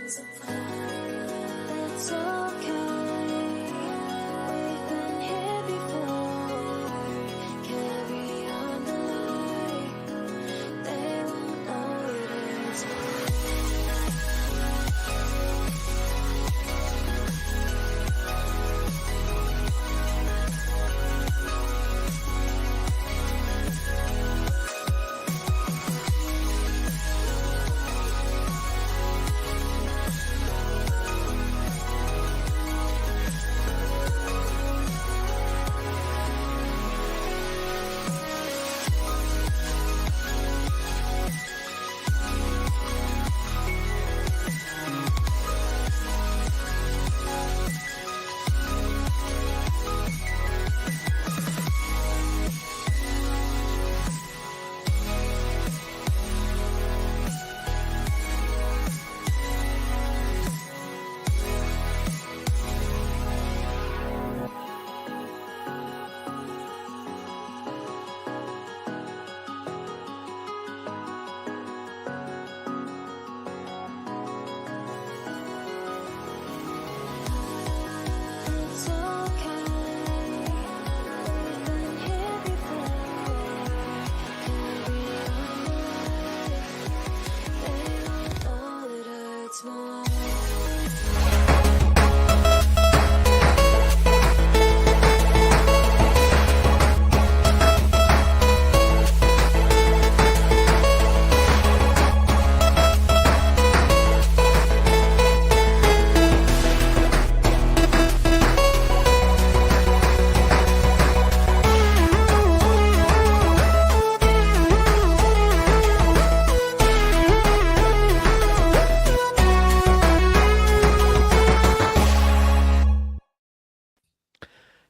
It's okay. We've been here before. Carry on the light. They won't know it is. It's okay. We've been here before. Carry on the light. They won't know it hurts more.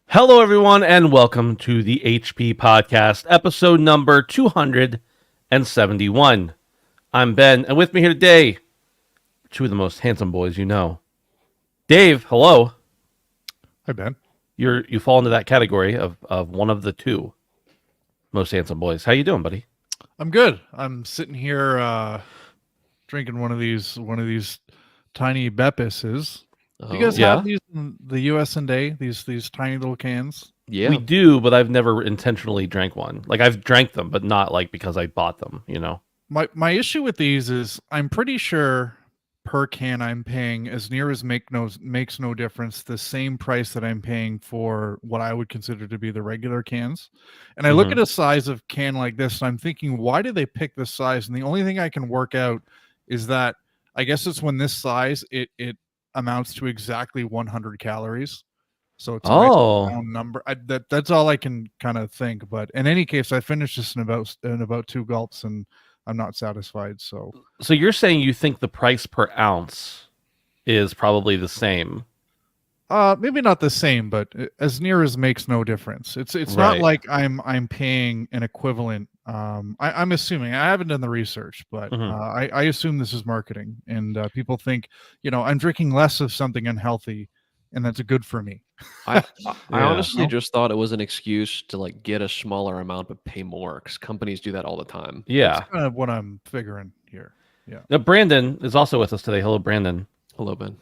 Hello, everyone, and welcome to the HP Podcast, episode number 271. I'm Ben, and with me here today, two of the most handsome boys you know. Dave, hello. Hi, Ben. You fall into that category of one of the two most handsome boys. How you doing, buddy? I'm good. I'm sitting here drinking one of these tiny Beppises. Do you guys have these in the US and A? These tiny little cans? Yeah. We do, but I've never intentionally drank one. Like, I've drank them, but not like because I bought them, you know? My issue with these is I'm pretty sure per can I'm paying, as near as makes no difference, the same price that I'm paying for what I would consider to be the regular cans. And I look at a size of can like this and I'm thinking, why did they pick this size? And the only thing I can work out is that I guess it's when this size it amounts to exactly 100 calories. So it's a nice round number. That's all I can kind of think. But in any case, I finished this in about 2 gulps, and I'm not satisfied. So you're saying you think the price per ounce is probably the same? Maybe not the same, but as near as makes no difference. It's not like I'm paying an equivalent. I'm assuming, I haven't done the research, but I assume this is marketing, and people think, I'm drinking less of something unhealthy, and that's good for me. I honestly just thought it was an excuse to like get a smaller amount but pay more, because companies do that all the time. Yeah, that's kind of what I'm figuring here. Yeah. Now, Brandon is also with us today. Hello, Brandon. Hello, Ben.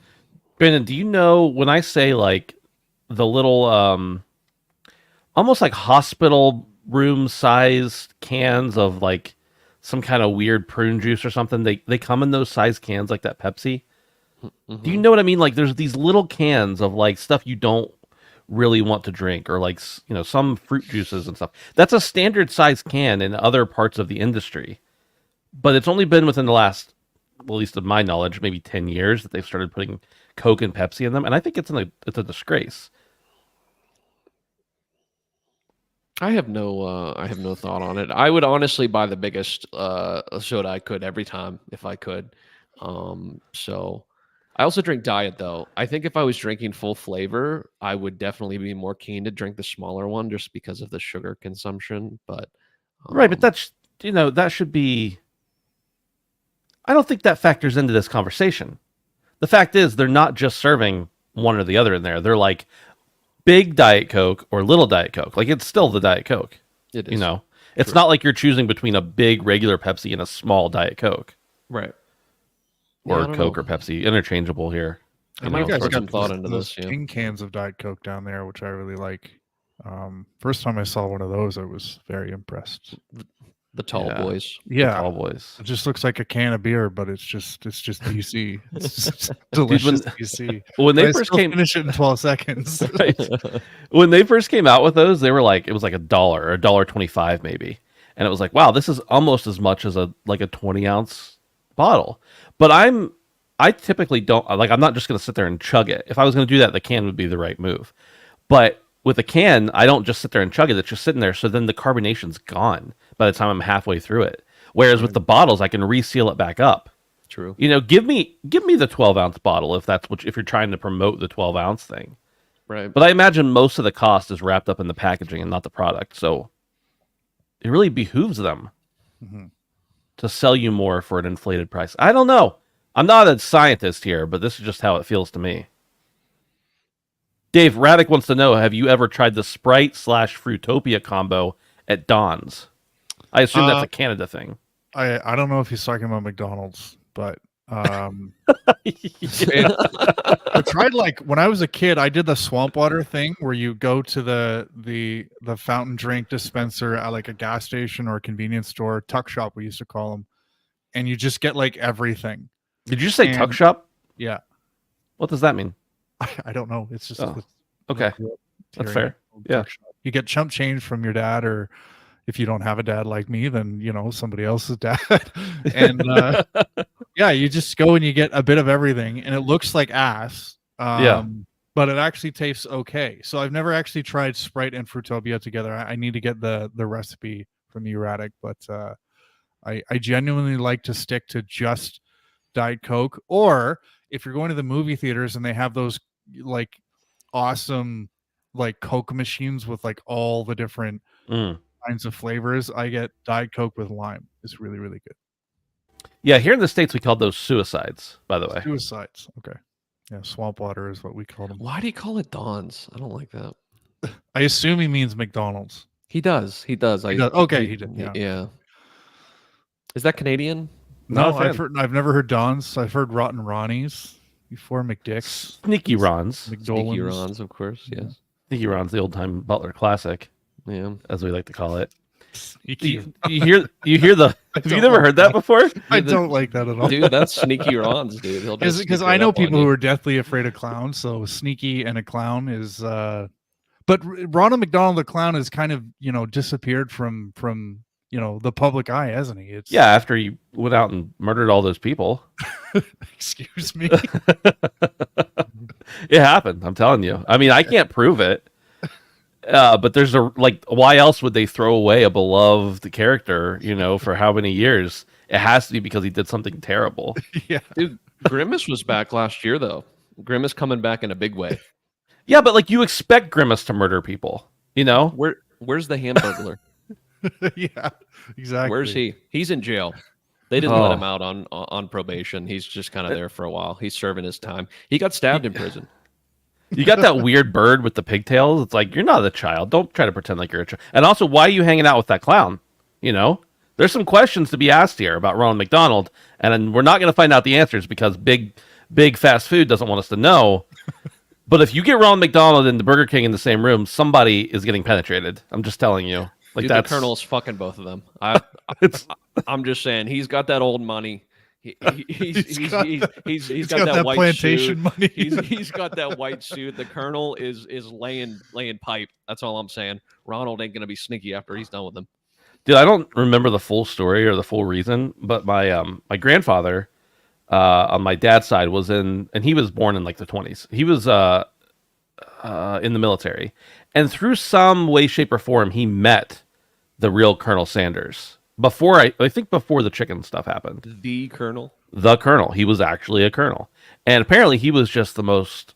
Brandon, do you know when I say like the little almost like hospital room sized cans of like some kind of weird prune juice or something, they come in those size cans like that Pepsi? Do you know what I mean? Like there's these little cans of like stuff you don't really want to drink, or like some fruit juices and stuff. That's a standard size can in other parts of the industry, but it's only been within the last, well, at least of my knowledge, maybe 10 years that they've started putting Coke and Pepsi in them, and I think it's a disgrace. I have no thought on it. I would honestly buy the biggest soda I could every time if I could. So I also drink diet though. I think if I was drinking full flavor, I would definitely be more keen to drink the smaller one just because of the sugar consumption. But right, but that's that should be. I don't think that factors into this conversation. The fact is, they're not just serving one or the other in there. They're like big Diet Coke or little Diet Coke. Like, it's still the Diet Coke. It is. It's not like you're choosing between a big regular Pepsi and a small Diet Coke. Right. Yeah, I or don't Coke know. or Pepsi, interchangeable here. I You might know, have to You guys put got some thought into those this. Yeah. king cans of Diet Coke down there, which I really like. First time I saw one of those, I was very impressed. The tall Yeah. boys. the Yeah, tall boys. it just looks like a can of beer, but it's just DC. It's just Dude, delicious DC. when But they I first still came, finish it in 12 seconds. right? When they first came out with those, they were like, it was like $1.25 maybe, and it was like, wow, this is almost as much as a 20-ounce bottle. But I typically don't like. I'm not just going to sit there and chug it. If I was going to do that, the can would be the right move. But with a can, I don't just sit there and chug it. It's just sitting there. So then the carbonation's gone by the time I'm halfway through it. Whereas with the bottles, I can reseal it back up. True. You know, give me the 12-ounce bottle if that's if you're trying to promote the 12-ounce thing. Right. But I imagine most of the cost is wrapped up in the packaging and not the product. So it really behooves them to sell you more for an inflated price. I don't know. I'm not a scientist here, but this is just how it feels to me. Dave Raddick wants to know, have you ever tried the Sprite/Fruitopia combo at Don's? I assume that's a Canada thing. I don't know if he's talking about McDonald's, but I tried, like, when I was a kid, I did the swamp water thing where you go to the fountain drink dispenser at like a gas station or a convenience store, tuck shop we used to call them, and you just get like everything. Did you say And- tuck shop? Yeah, What does that mean? I don't know. It's just Oh, it's okay. hearing That's it fair. called Yeah. tuck shop. You get chump change from your dad, or if you don't have a dad like me, then somebody else's dad. And yeah, you just go and you get a bit of everything, and it looks like ass. Yeah. But it actually tastes okay. So I've never actually tried Sprite and Fruitopia together. I need to get the recipe from you, Raddick. But I genuinely like to stick to just Diet Coke. Or if you're going to the movie theaters and they have those like awesome like Coke machines with like all the different kinds of flavors, I get Diet Coke with lime. It's really, really good. Yeah, here in the States, we call those suicides, by the way. Suicides. Okay. Yeah, swamp water is what we call them. Why do you call it Don's? I don't like that. I assume he means McDonald's. He does. He does. He does. Okay, he did. Yeah. Yeah. Is that Canadian? Not No, a fan. I've never heard Don's. I've heard Rotten Ronnie's before, McDick's, Sneaky Ron's. Sneaky McDolan's. Ron's, of course. Yes. Sneaky Ron's, the old-time Butler classic, Yeah. as we like to call it. Sneaky. You hear the... Have you don't never like heard that before? I don't like that at all. Dude, that's Sneaky Ron's, dude. He'll just Because sneak I right know up on people you. who are deathly afraid of clowns. So sneaky and a clown is. But Ronald McDonald the clown has kind of disappeared from the public eye, hasn't he? It's Yeah, after he went out and murdered all those people. Excuse me. It happened, I'm telling you. I mean, I can't prove it. But there's why else would they throw away a beloved character, for how many years? It has to be because he did something terrible. Yeah. Dude, Grimace was back last year, though. Grimace coming back in a big way. Yeah, but you expect Grimace to murder people, Where's the Hamburglar? Yeah. Exactly. Where's he? He's in jail. They didn't let Oh. him out on probation. He's just kind of there for a while. He's serving his time. He got stabbed in prison. You got that weird bird with the pigtails. It's like, you're not a child. Don't try to pretend like you're a child. And also, why are you hanging out with that clown? There's some questions to be asked here about Ronald McDonald, and we're not going to find out the answers because big fast food doesn't want us to know. But if you get Ronald McDonald and the Burger King in the same room, somebody is getting penetrated. I'm just telling you. Dude, That's the Colonel's fucking both of them. I'm just saying, he's got that old money. He's got got that white plantation suit. money. He's got that white suit. The Colonel is laying pipe. That's all I'm saying. Ronald ain't gonna be sneaky after he's done with them. Dude, I don't remember the full story or the full reason, but my grandfather on my dad's side was and he was born in like the 20s. He was in the military, and through some way, shape, or form, he met the real Colonel Sanders before I think before the chicken stuff happened. The Colonel. The Colonel, he was actually a colonel, and apparently he was just the most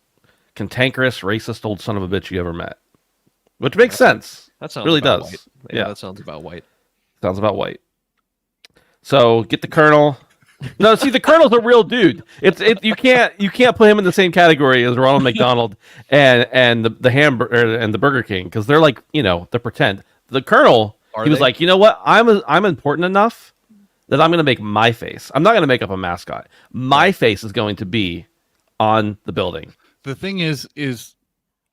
cantankerous, racist old son of a bitch you ever met, which makes sense. That sounds really about does. White. Yeah. That sounds about white. Sounds about white. So get the Colonel. No, see, the Colonel's a real dude. You can't put him in the same category as Ronald McDonald and the hamburger and the Burger King, because they're like, they're pretend. The Colonel, he was like, you know what? I'm important enough that I'm going to make my face. I'm not going to make up a mascot. My face is going to be on the building. The thing is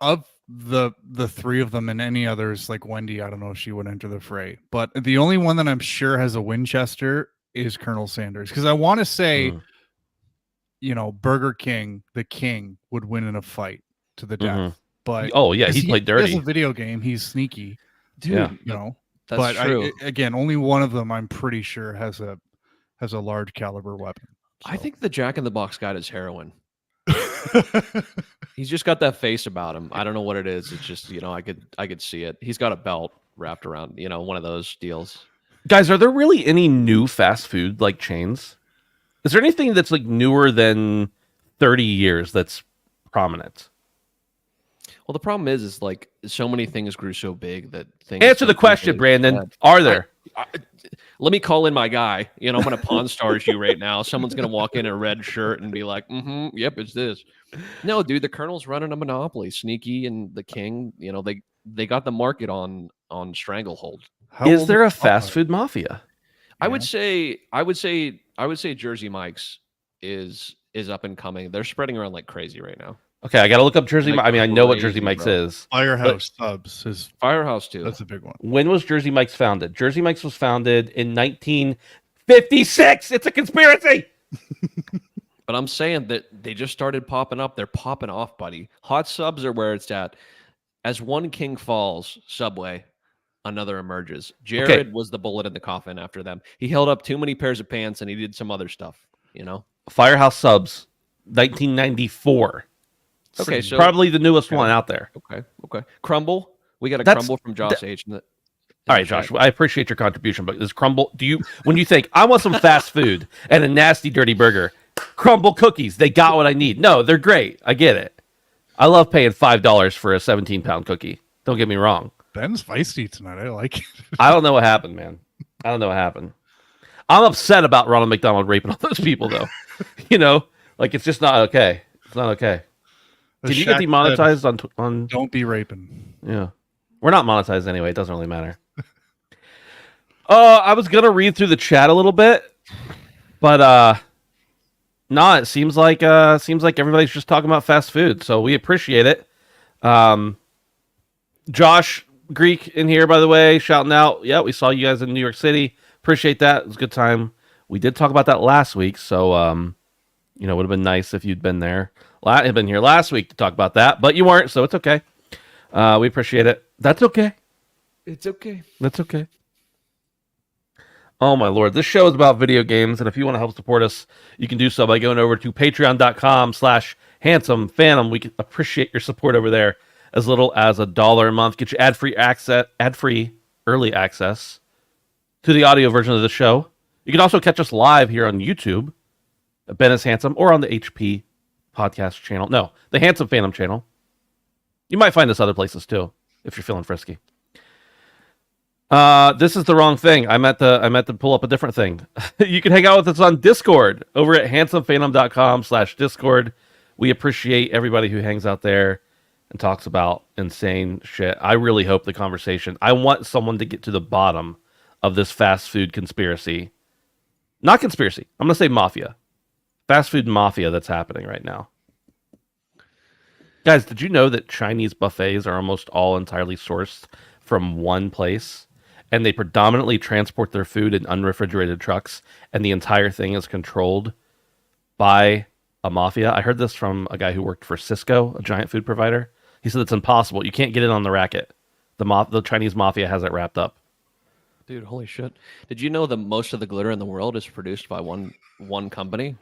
of the three of them and any others like Wendy, I don't know if she would enter the fray, but the only one that I'm sure has a Winchester is Colonel Sanders, because I want to say, Burger King, the king, would win in a fight to the death. But oh yeah, he played dirty. He has a video game. He's sneaky, Dude. Yeah. That's true. Again, only one of them I'm pretty sure has a large caliber weapon. So. I think the Jack in the Box guy is heroin. He's just got that face about him. I don't know what it is. It's just, I could see it. He's got a belt wrapped around, one of those deals. Guys, are there really any new fast food like chains? Is there anything that's like newer than 30 years that's prominent? Well, the problem is like so many things grew so big that things. Answer the question, Brandon. Are there? Let me call in my guy. I'm going to Pawn Stars you right now. Someone's going to walk in a red shirt and be like, yep, it's this. No, dude, the Colonel's running a monopoly. Sneaky and the King, they got the market on stranglehold. Is there a fast food mafia? I would say Jersey Mike's is up and coming. They're spreading around like crazy right now. Okay, I got to look up Jersey. I mean, I know what Jersey Mike's is. Firehouse Subs is Firehouse too. That's a big one. When was Jersey Mike's founded? Jersey Mike's was founded in 1956. It's a conspiracy. But I'm saying that they just started popping up. They're popping off, buddy. Hot Subs are where it's at. As one king falls, Subway, another emerges. Jared was the bullet in the coffin after them. He held up too many pairs of pants and he did some other stuff, Firehouse Subs, 1994. Okay, so probably the newest one out there. Okay. Crumble. We got a Crumble from Josh H. All right, Josh. I appreciate your contribution, but this Crumble, when you think I want some fast food and a nasty, dirty burger, Crumble cookies, they got what I need. No, they're great. I get it. I love paying $5 for a 17-pound cookie. Don't get me wrong. Ben's feisty tonight. I like it. I don't know what happened, man. I don't know what happened. I'm upset about Ronald McDonald raping all those people, though. Like it's just not okay. It's not okay. Did you get demonetized on? Don't be raping. Yeah, we're not monetized anyway. It doesn't really matter. I was gonna read through the chat a little bit, but no, it seems like everybody's just talking about fast food. So we appreciate it. Josh Greek in here, by the way, shouting out. Yeah, we saw you guys in New York City. Appreciate that. It was a good time. We did talk about that last week, so it would have been nice if you'd been there. I had been here last week to talk about that, but you weren't, so it's okay. We appreciate it. That's okay. It's okay. That's okay. Oh, my Lord. This show is about video games, and if you want to help support us, you can do so by going over to patreon.com/handsomephantom. We can appreciate your support over there as little as $1 a month. Get you ad-free early access to the audio version of the show. You can also catch us live here on YouTube, Ben is Handsome, or on the HP podcast channel. No, the Handsome Phantom channel. You might find us other places too if you're feeling frisky. This is the wrong thing. I meant to pull up a different thing. You can hang out with us on Discord over at handsomephantom.com/Discord. We appreciate everybody who hangs out there and talks about insane shit. I really hope the conversation. I want someone to get to the bottom of this fast food conspiracy. Not conspiracy. I'm going to say mafia. Fast food mafia that's happening right now. Guys, did you know that Chinese buffets are almost all entirely sourced from one place? And they predominantly transport their food in unrefrigerated trucks, and the entire thing is controlled by a mafia. I heard this from a guy who worked for Cisco, a giant food provider. He said it's impossible. You can't get it on the racket. The Chinese mafia has it wrapped up. Dude, holy shit. Did you know that most of the glitter in the world is produced by one company?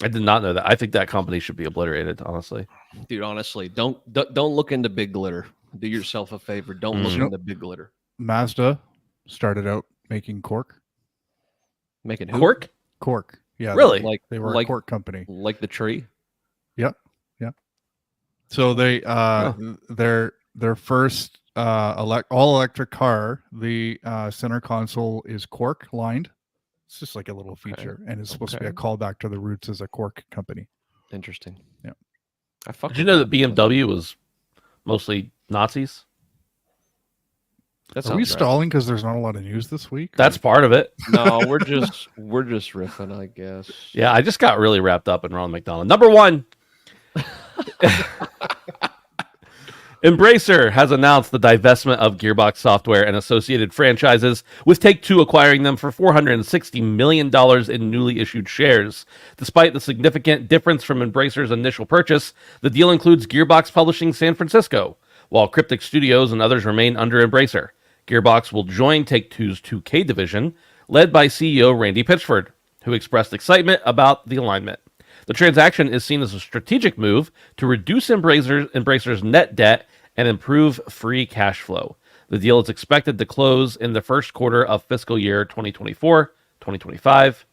I did not know that. I think that company should be obliterated, honestly. Dude, honestly, don't look into big glitter. Do yourself a favor. Don't look into big glitter. Mazda started out making cork. Making who? Cork? Cork. Yeah. Really? They were a cork company. Like the tree? Yep. Yep. So they their first all electric car, the center console is cork lined. It's just like a little feature, and it's supposed to be a callback to the roots as a cork company. Interesting. Yeah. Did you know that BMW was mostly Nazis? That Are we sounds right. stalling because there's not a lot of news this week? That's or- part of it. No, we're just riffing, I guess. Yeah, I just got really wrapped up in Ronald McDonald. Number one, Embracer has announced the divestment of Gearbox Software and associated franchises, with Take-Two acquiring them for $460 million in newly issued shares. Despite the significant difference from Embracer's initial purchase, the deal includes Gearbox Publishing San Francisco, while Cryptic Studios and others remain under Embracer. Gearbox will join Take-Two's 2K division, led by CEO Randy Pitchford, who expressed excitement about the alignment. The transaction is seen as a strategic move to reduce Embracer's net debt and improve free cash flow. The deal is expected to close in the first quarter of fiscal year 2024-2025.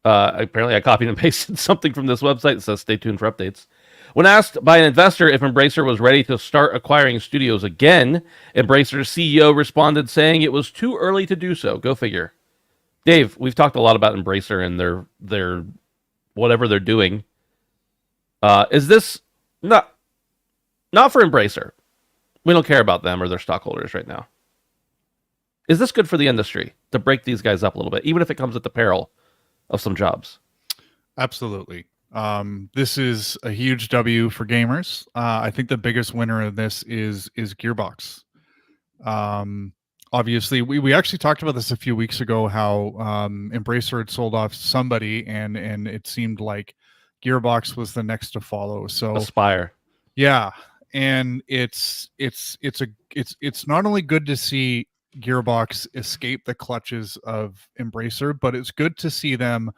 Apparently, I copied and pasted something from this website that says stay tuned for updates. When asked by an investor if Embracer was ready to start acquiring studios again, Embracer's CEO responded saying it was too early to do so. Go figure. Dave, we've talked a lot about Embracer and their whatever they're doing. Is this not for Embracer? We don't care about them or their stockholders right now. Is this good for the industry to break these guys up a little bit, even if it comes at the peril of some jobs? Absolutely. This is a huge W for gamers. I think the biggest winner of this is Gearbox. Obviously, we actually talked about this a few weeks ago, how Embracer had sold off somebody, and it seemed like Gearbox was the next to follow. So Aspire. yeah, and it's not only good to see Gearbox escape the clutches of Embracer, but it's good to see them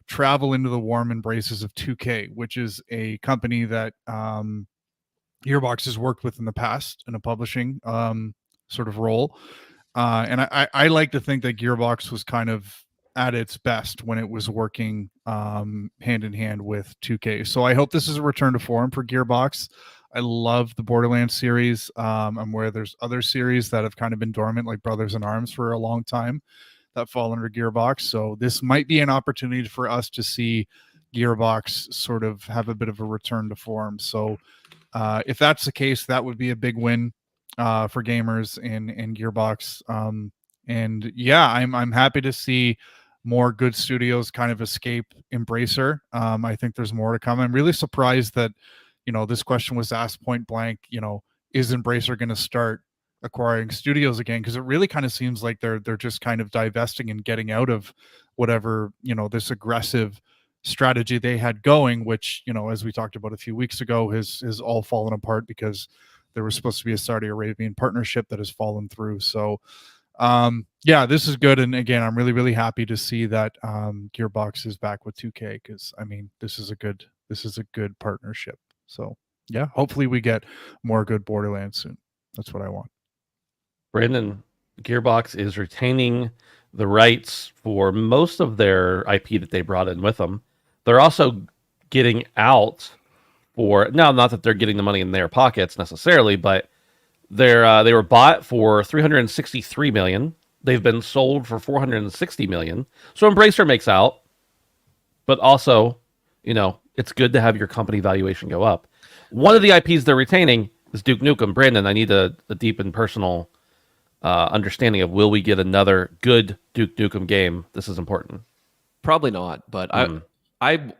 travel into the warm embraces of 2K, which is a company that Gearbox has worked with in the past in a publishing sort of role. And I like to think that Gearbox was kind of at its best when it was working hand in hand with 2K. So I hope this is a return to form for Gearbox. I love the Borderlands series. I'm aware there's other series that have kind of been dormant, like Brothers in Arms, for a long time, that fall under Gearbox. So this might be an opportunity for us to see Gearbox sort of have a bit of a return to form. So if that's the case, that would be a big win for gamers and Gearbox. And yeah, I'm happy to see more good studios kind of escape Embracer. I think there's more to come. I'm really surprised that, this question was asked point blank, is Embracer going to start acquiring studios again? Because it really kind of seems like they're just kind of divesting and getting out of whatever, this aggressive strategy they had going, which, as we talked about a few weeks ago, has all fallen apart because there was supposed to be a Saudi Arabian partnership that has fallen through. So yeah, this is good. And again, I'm really, really happy to see that Gearbox is back with 2K, because I mean, this is a good partnership. So yeah, hopefully we get more good Borderlands soon. That's what I want. Brandon, Gearbox is retaining the rights for most of their IP that they brought in with them. They're also getting out for now, not that they're getting the money in their pockets necessarily, but they were bought for $363 million. They've been sold for $460 million. So Embracer makes out, but also, it's good to have your company valuation go up. One of the IPs they're retaining is Duke Nukem. Brandon, I need a deep and personal understanding of, will we get another good Duke Nukem game? This is important. Probably not, but I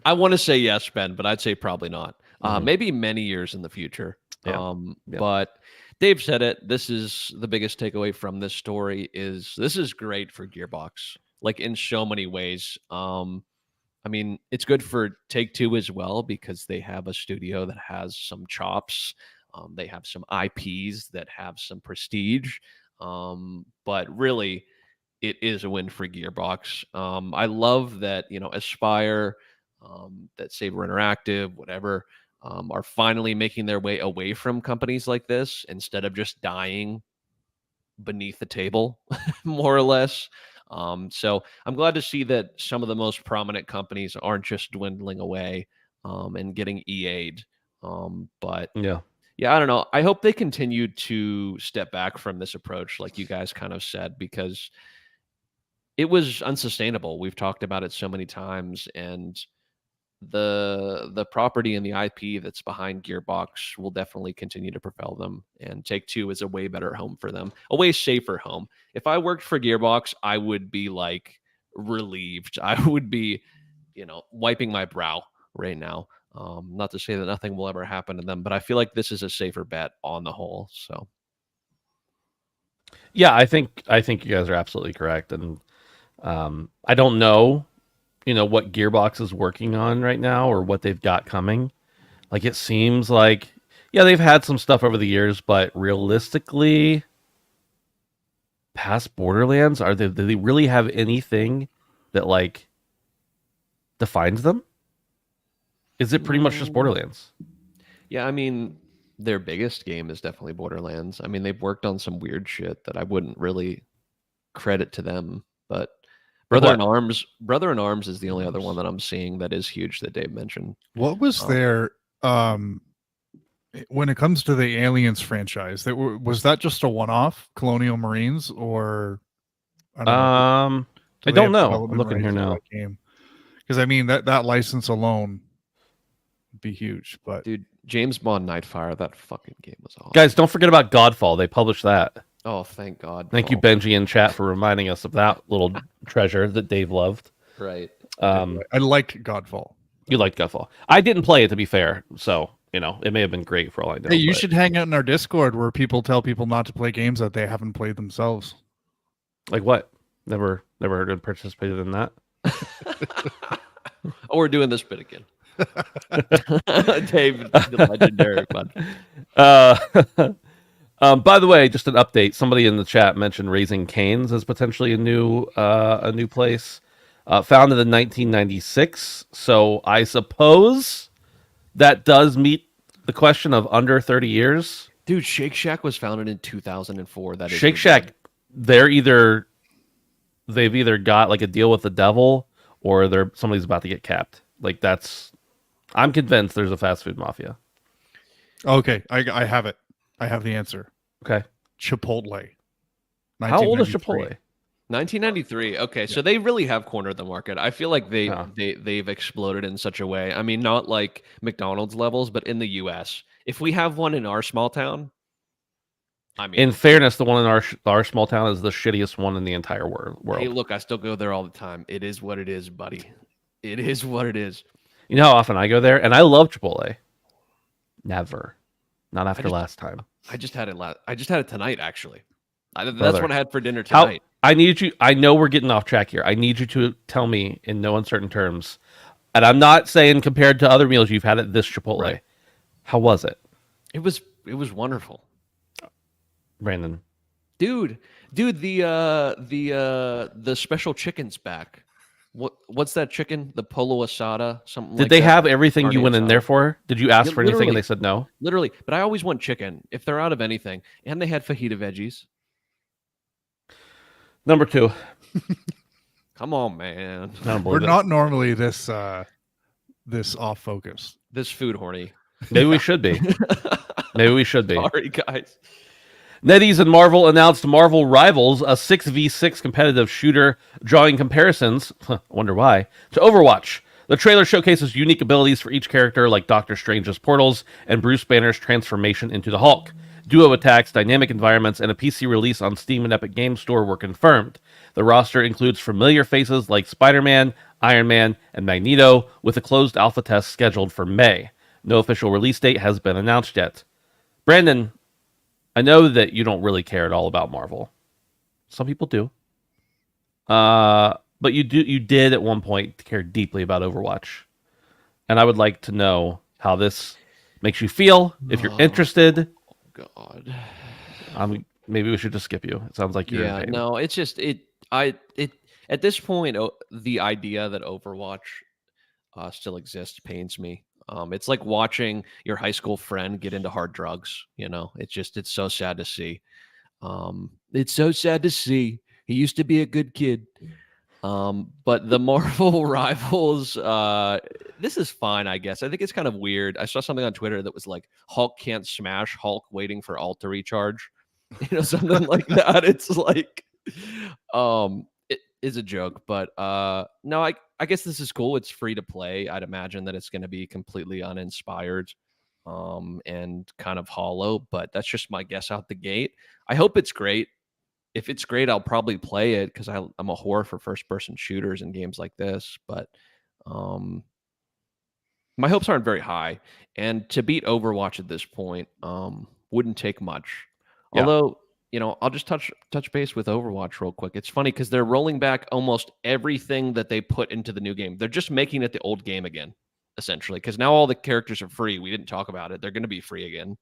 want to say yes, Ben, but I'd say probably not. Maybe many years in the future. Yeah. But Dave said it. This is the biggest takeaway from this story. This is great for Gearbox, like in so many ways. I mean, it's good for Take-Two as well, because they have a studio that has some chops. They have some IPs that have some prestige. But really, it is a win for Gearbox. I love that, Aspire, that Saber Interactive, whatever, are finally making their way away from companies like this instead of just dying beneath the table, more or less. So I'm glad to see that some of the most prominent companies aren't just dwindling away and getting EA'd. But Yeah. I don't know. I hope they continue to step back from this approach, like you guys kind of said, because it was unsustainable. We've talked about it so many times, and the property and the IP that's behind Gearbox will definitely continue to propel them, and Take-Two is a way better home for them, a way safer home. If I worked for Gearbox, I would be like relieved. I would be, wiping my brow right now. Not to say that nothing will ever happen to them, but I feel like this is a safer bet on the whole. So Yeah, I think you guys are absolutely correct, and I don't know, what Gearbox is working on right now or what they've got coming. Like it seems like, yeah, they've had some stuff over the years, but realistically, past Borderlands, do they really have anything that like defines them? Is it pretty much just Borderlands? yeah, I mean, their biggest game is definitely Borderlands. I mean, they've worked on some weird shit that I wouldn't really credit to them, but Like Brother in what? Arms, Brother in Arms is the only other one that I'm seeing that is huge that Dave mentioned. What was their when it comes to the Aliens franchise? Was that just a one-off, Colonial Marines, or I don't know? I don't know. I'm looking here now. Because I mean that license alone would be huge. But Dude, James Bond Nightfire, that fucking game was awesome. Guys, don't forget about Godfall. They published that. Oh, thank God. Thank you, Benji, in chat for reminding us of that little treasure that Dave loved. Right. I liked Godfall. You liked Godfall. I didn't play it, to be fair, so it may have been great for all I know. Hey, you should hang out in our Discord where people tell people not to play games that they haven't played themselves. Like what? Never heard of participated in that. Oh, we're doing this bit again. Dave, the legendary bud. By the way, just an update. Somebody in the chat mentioned Raising Cane's as potentially a new place. Founded in 1996, so I suppose that does meet the question of under 30 years. Dude, Shake Shack was founded in 2004. That is Shake Shack, they've either got like a deal with the devil or somebody's about to get capped. Like I'm convinced there's a fast food mafia. Okay, I have it. I have the answer. Okay. Chipotle. How old is Chipotle? 1993. Okay, so they really have cornered the market. I feel like they've exploded in such a way. I mean, not like McDonald's levels, but in the U.S. If we have one in our small town, I mean, in fairness, the one in our small town is the shittiest one in the entire world. Hey, look, I still go there all the time. It is what it is, buddy. It is what it is. You know how often I go there, and I love Chipotle. Never, not after last time. I just had it tonight, actually. That's Brother, what I had for dinner tonight. I know we're getting off track here. I need you to tell me in no uncertain terms, and I'm not saying compared to other meals you've had at this Chipotle. Right. How was it? It was wonderful. Brandon. Dude, the special chicken's back. What's that chicken? The polo asada, something. Did they have everything you went in there for? Did you ask for anything and they said no? Literally, but I always want chicken if they're out of anything, and they had fajita veggies. Number 2. Come on, man. We're not normally this off focus. This food horny. Maybe we should be. Sorry, guys. NetEase and Marvel announced Marvel Rivals, a 6v6 competitive shooter drawing comparisons, I wonder why, to Overwatch. The trailer showcases unique abilities for each character like Doctor Strange's portals and Bruce Banner's transformation into the Hulk. Duo attacks, dynamic environments, and a PC release on Steam and Epic Games Store were confirmed. The roster includes familiar faces like Spider-Man, Iron Man, and Magneto, with a closed alpha test scheduled for May. No official release date has been announced yet. Brandon, I know that you don't really care at all about Marvel. Some people do. But you did at one point care deeply about Overwatch. And I would like to know how this makes you feel, if you're interested. God. Maybe we should just skip you. It sounds like you're in pain. No, it's just at this point, the idea that Overwatch still exists pains me. It's like watching your high school friend get into hard drugs. It's so sad to see. It's so sad to see. He used to be a good kid. But the Marvel Rivals, this is fine, I guess. I think it's kind of weird. I saw something on Twitter that was like, Hulk can't smash, Hulk waiting for alt to recharge. Something like that. It's like, it is a joke, but no, I guess this is cool. It's free to play. I'd imagine that it's going to be completely uninspired, and kind of hollow. But that's just my guess out the gate. I hope it's great. If it's great, I'll probably play it because I'm a whore for first-person shooters and games like this. But um, my hopes aren't very high, and to beat Overwatch at this point wouldn't take much. Yeah. Although, I'll just touch base with Overwatch real quick. It's funny because they're rolling back almost everything that they put into the new game. They're just making it the old game again, essentially, because now all the characters are free. We didn't talk about it. They're going to be free again.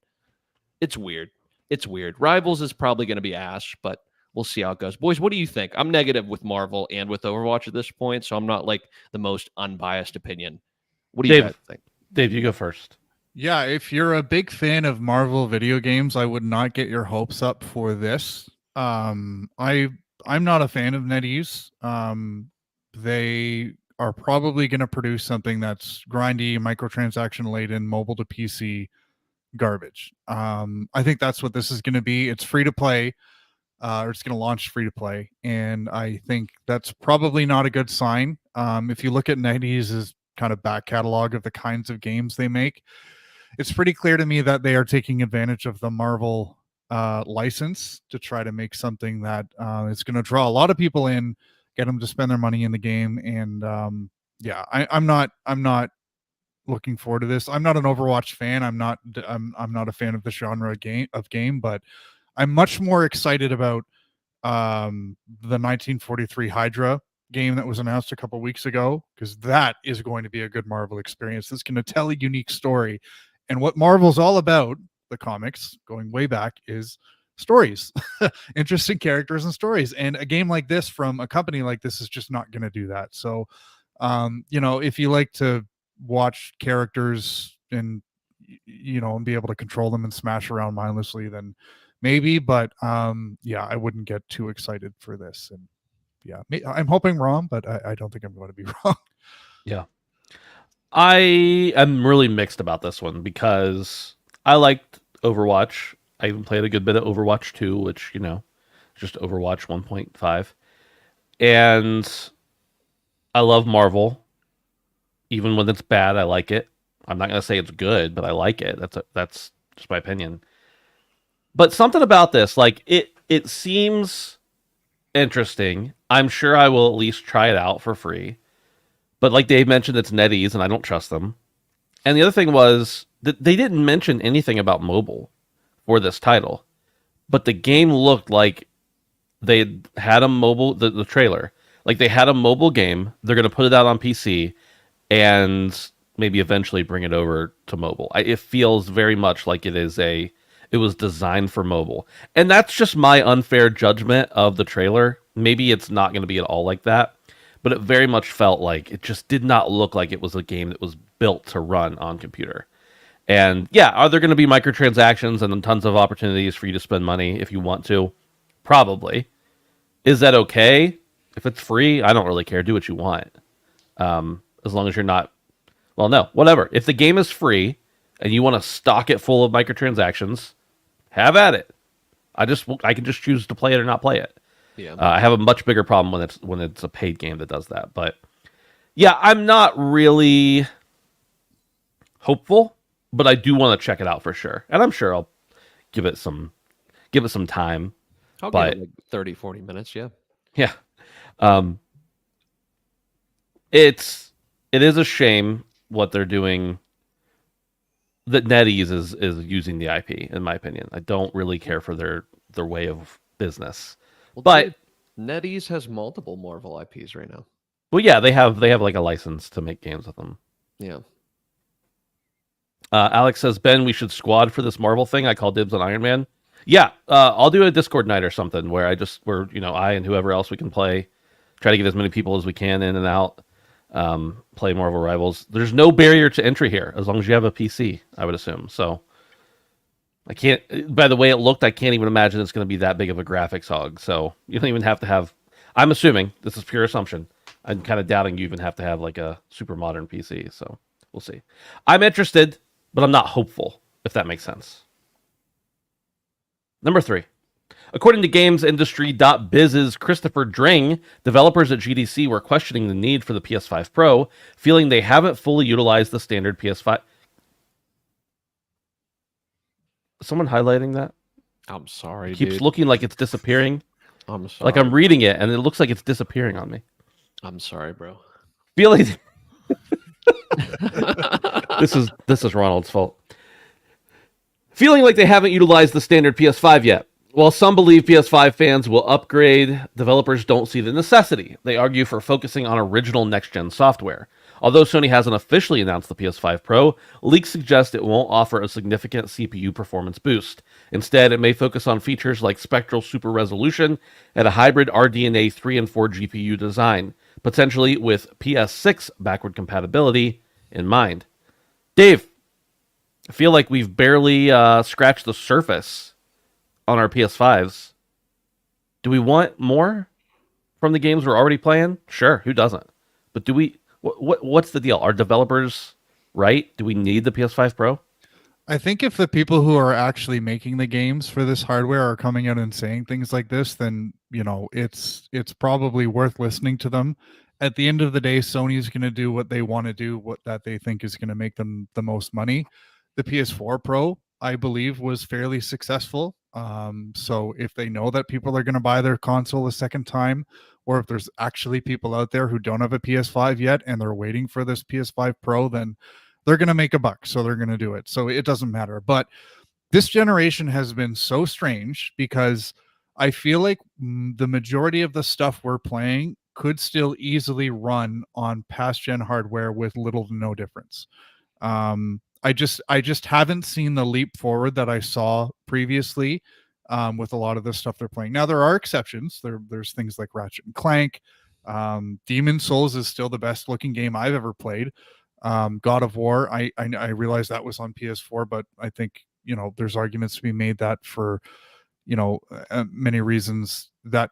It's weird. It's weird. Rivals is probably going to be ash, but we'll see how it goes. Boys, what do you think? I'm negative with Marvel and with Overwatch at this point, so I'm not like the most unbiased opinion. What do you Dave, guys think? Dave, you go first. Yeah, if you're a big fan of Marvel video games, I would not get your hopes up for this. I'm not a fan of NetEase. They are probably going to produce something that's grindy, microtransaction laden, mobile to PC garbage. I think that's what this is going to be. It's free to play, or it's going to launch free to play, and I think that's probably not a good sign. If you look at NetEase's kind of back catalog of the kinds of games they make, it's pretty clear to me that they are taking advantage of the Marvel license to try to make something that is going to draw a lot of people in, get them to spend their money in the game, and I'm not looking forward to this. I'm not an Overwatch fan. I'm not a fan of the genre game, but I'm much more excited about the 1943 Hydra game that was announced a couple weeks ago, because that is going to be a good Marvel experience. That's going to tell a unique story. And what Marvel's all about, the comics going way back, is stories, interesting characters and stories. And a game like this from a company like this is just not going to do that. So, if you like to watch characters and and be able to control them and smash around mindlessly, then maybe. But I wouldn't get too excited for this. And I'm hoping wrong, but I don't think I'm going to be wrong. Yeah. I am really mixed about this one because I liked Overwatch. I even played a good bit of Overwatch 2, which, just Overwatch 1.5. And I love Marvel. Even when it's bad, I like it. I'm not going to say it's good, but I like it. That's just my opinion. But something about this, like, it seems interesting. I'm sure I will at least try it out for free. But like Dave mentioned, it's NetEase, and I don't trust them. And the other thing was that they didn't mention anything about mobile for this title. But the game looked like they had a mobile, the trailer. Like they had a mobile game. They're going to put it out on PC and maybe eventually bring it over to mobile. It feels very much like it was designed for mobile. And that's just my unfair judgment of the trailer. Maybe it's not going to be at all like that. But it very much felt like it just did not look like it was a game that was built to run on computer. And yeah, are there going to be microtransactions and then tons of opportunities for you to spend money if you want to? Probably. Is that okay? If it's free, I don't really care. Do what you want. As long as you're not... Well, no, whatever. If the game is free and you want to stock it full of microtransactions, have at it. I can just choose to play it or not play it. Yeah. I have a much bigger problem when it's a paid game that does that. But yeah, I'm not really hopeful, but I do want to check it out for sure. And I'm sure I'll give it some time. I'll give it like 30, 40 minutes, yeah. Yeah. It is a shame what they're doing, that NetEase is using the IP, in my opinion. I don't really care for their way of business. Well, But NetEase has multiple Marvel IPs right now. well, yeah, they have like a license to make games with them. Yeah. Alex says, Ben, we should squad for this Marvel thing. I call dibs on Iron Man. Yeah, I'll do a Discord night or something where I and whoever else we can play, try to get as many people as we can in and out, play Marvel Rivals. There's no barrier to entry here as long as you have a PC, I would assume. So I can't, by the way it looked, I can't even imagine it's going to be that big of a graphics hog. So you don't even have to have, I'm assuming, this is pure assumption. I'm kind of doubting you even have to have like a super modern PC. So we'll see. I'm interested, but I'm not hopeful, if that makes sense. Number 3. According to GamesIndustry.biz's Christopher Dring, developers at GDC were questioning the need for the PS5 Pro, feeling they haven't fully utilized the standard PS5. Someone highlighting that? I'm sorry, It keeps dude. looking like it's disappearing. I'm sorry. Like I'm reading it, and it looks like it's disappearing on me. I'm sorry, bro. Feeling this is Ronald's fault. Feeling like they haven't utilized the standard PS5 yet. While some believe PS5 fans will upgrade, developers don't see the necessity. They argue for focusing on original next-gen software. Although Sony hasn't officially announced the PS5 Pro, leaks suggest it won't offer a significant CPU performance boost. Instead, it may focus on features like spectral super resolution and a hybrid RDNA 3 and 4 GPU design, potentially with PS6 backward compatibility in mind. Dave, I feel like we've barely scratched the surface on our PS5s. Do we want more from the games we're already playing? Sure, who doesn't? But do we? What's the deal? Are developers right? Do we need the PS5 Pro? I think if the people who are actually making the games for this hardware are coming out and saying things like this, then it's probably worth listening to them. At the end of the day, Sony's going to do what they want to do, what that they think is going to make them the most money. The PS4 Pro, I believe, was fairly successful. So if they know that people are going to buy their console a second time, or if there's actually people out there who don't have a PS5 yet and they're waiting for this PS5 Pro, then they're going to make a buck. So they're going to do it. So it doesn't matter. But this generation has been so strange because I feel like the majority of the stuff we're playing could still easily run on past gen hardware with little to no difference. I just haven't seen the leap forward that I saw previously with a lot of the stuff they're playing. Now there are exceptions. There's things like Ratchet and Clank. Demon Souls is still the best looking game I've ever played. God of War, I realized that was on PS4, but I think there's arguments to be made that for many reasons that.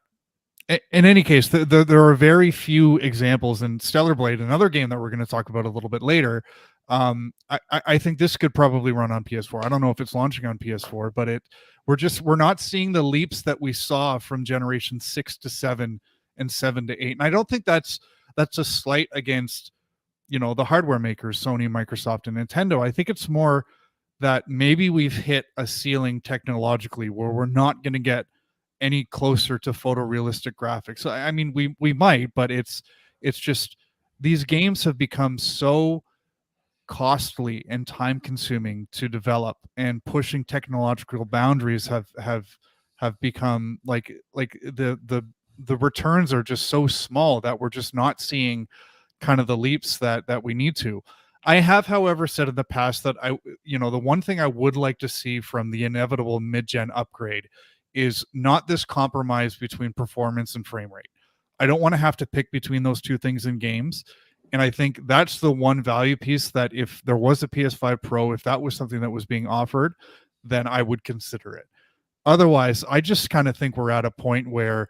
In any case, there are very few examples, in Stellar Blade, another game that we're going to talk about a little bit later. I think this could probably run on PS4. I don't know if it's launching on PS4, but we're not seeing the leaps that we saw from generation 6 to 7 and 7 to 8. And I don't think that's a slight against the hardware makers, Sony, Microsoft, and Nintendo. I think it's more that maybe we've hit a ceiling technologically where we're not going to get any closer to photorealistic graphics. I mean, we might, but it's just these games have become so costly and time consuming to develop, and pushing technological boundaries have become like the returns are just so small that we're just not seeing kind of the leaps that we need to. I have, however, said in the past that the one thing I would like to see from the inevitable mid-gen upgrade is not this compromise between performance and frame rate. I don't want to have to pick between those two things in games. And I think that's the one value piece that if there was a PS5 Pro, if that was something that was being offered, then I would consider it. Otherwise, I just kind of think we're at a point where,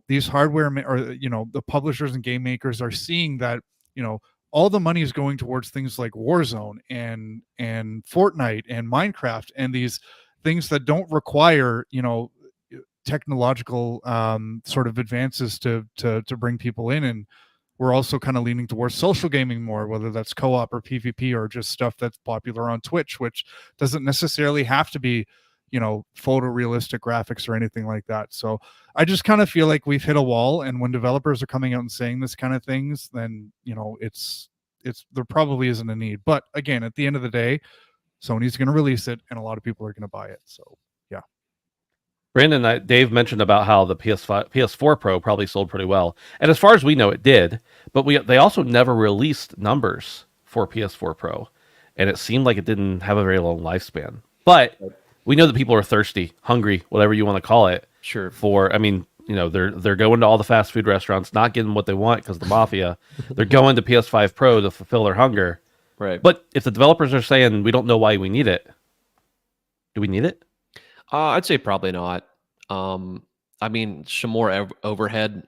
these hardware or, the publishers and game makers are seeing that, all the money is going towards things like Warzone and Fortnite and Minecraft and these things that don't require technological sort of advances to bring people in. And we're also kind of leaning towards social gaming more, whether that's co-op or PvP or just stuff that's popular on Twitch, which doesn't necessarily have to be photorealistic graphics or anything like that. So I just kind of feel like we've hit a wall, and when developers are coming out and saying this kind of things, then it's there probably isn't a need. But again, at the end of the day, Sony's going to release it, and a lot of people are going to buy it. So, yeah. Brandon, Dave mentioned about how the PS4 Pro probably sold pretty well, and as far as we know, it did. But they also never released numbers for PS4 Pro, and it seemed like it didn't have a very long lifespan. But we know that people are thirsty, hungry, whatever you want to call it. Sure. They're going to all the fast food restaurants, not getting what they want because the Mafia. They're going to PS5 Pro to fulfill their hunger. Right. But if the developers are saying we don't know why we need it, do we need it? I'd say probably not. I mean, some more overhead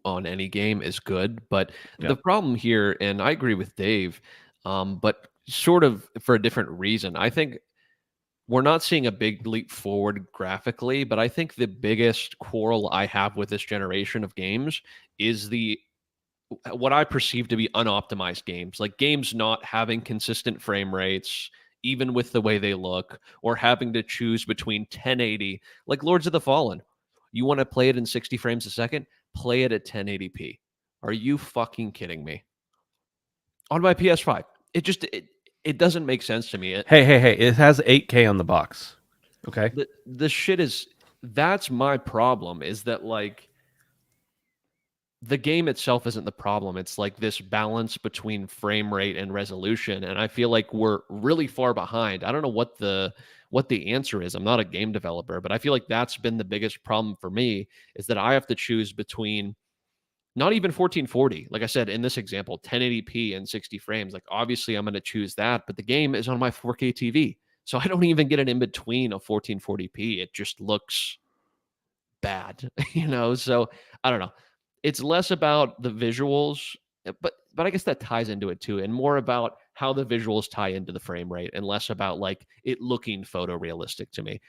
on any game is good, but the problem here, and I agree with Dave, but sort of for a different reason. I think we're not seeing a big leap forward graphically, but I think the biggest quarrel I have with this generation of games is what I perceive to be unoptimized games, like games not having consistent frame rates, even with the way they look, or having to choose between 1080, like Lords of the Fallen. You want to play it in 60 frames a second? Play it at 1080p. Are you fucking kidding me? On my PS5, it doesn't make sense to me. Hey! It has 8K on the box. Okay. The shit is that's my problem. Is that like the game itself isn't the problem. It's like this balance between frame rate and resolution, and I feel like we're really far behind. I don't know what the answer is. I'm not a game developer, but I feel like that's been the biggest problem for me is that I have to choose between not even 1440. Like I said in this example, 1080p and 60 frames. Like obviously I'm going to choose that, but the game is on my 4K TV. So I don't even get an in between of 1440p. It just looks bad, So I don't know. It's less about the visuals, but I guess that ties into it too, and more about how the visuals tie into the frame rate, and less about like it looking photorealistic to me.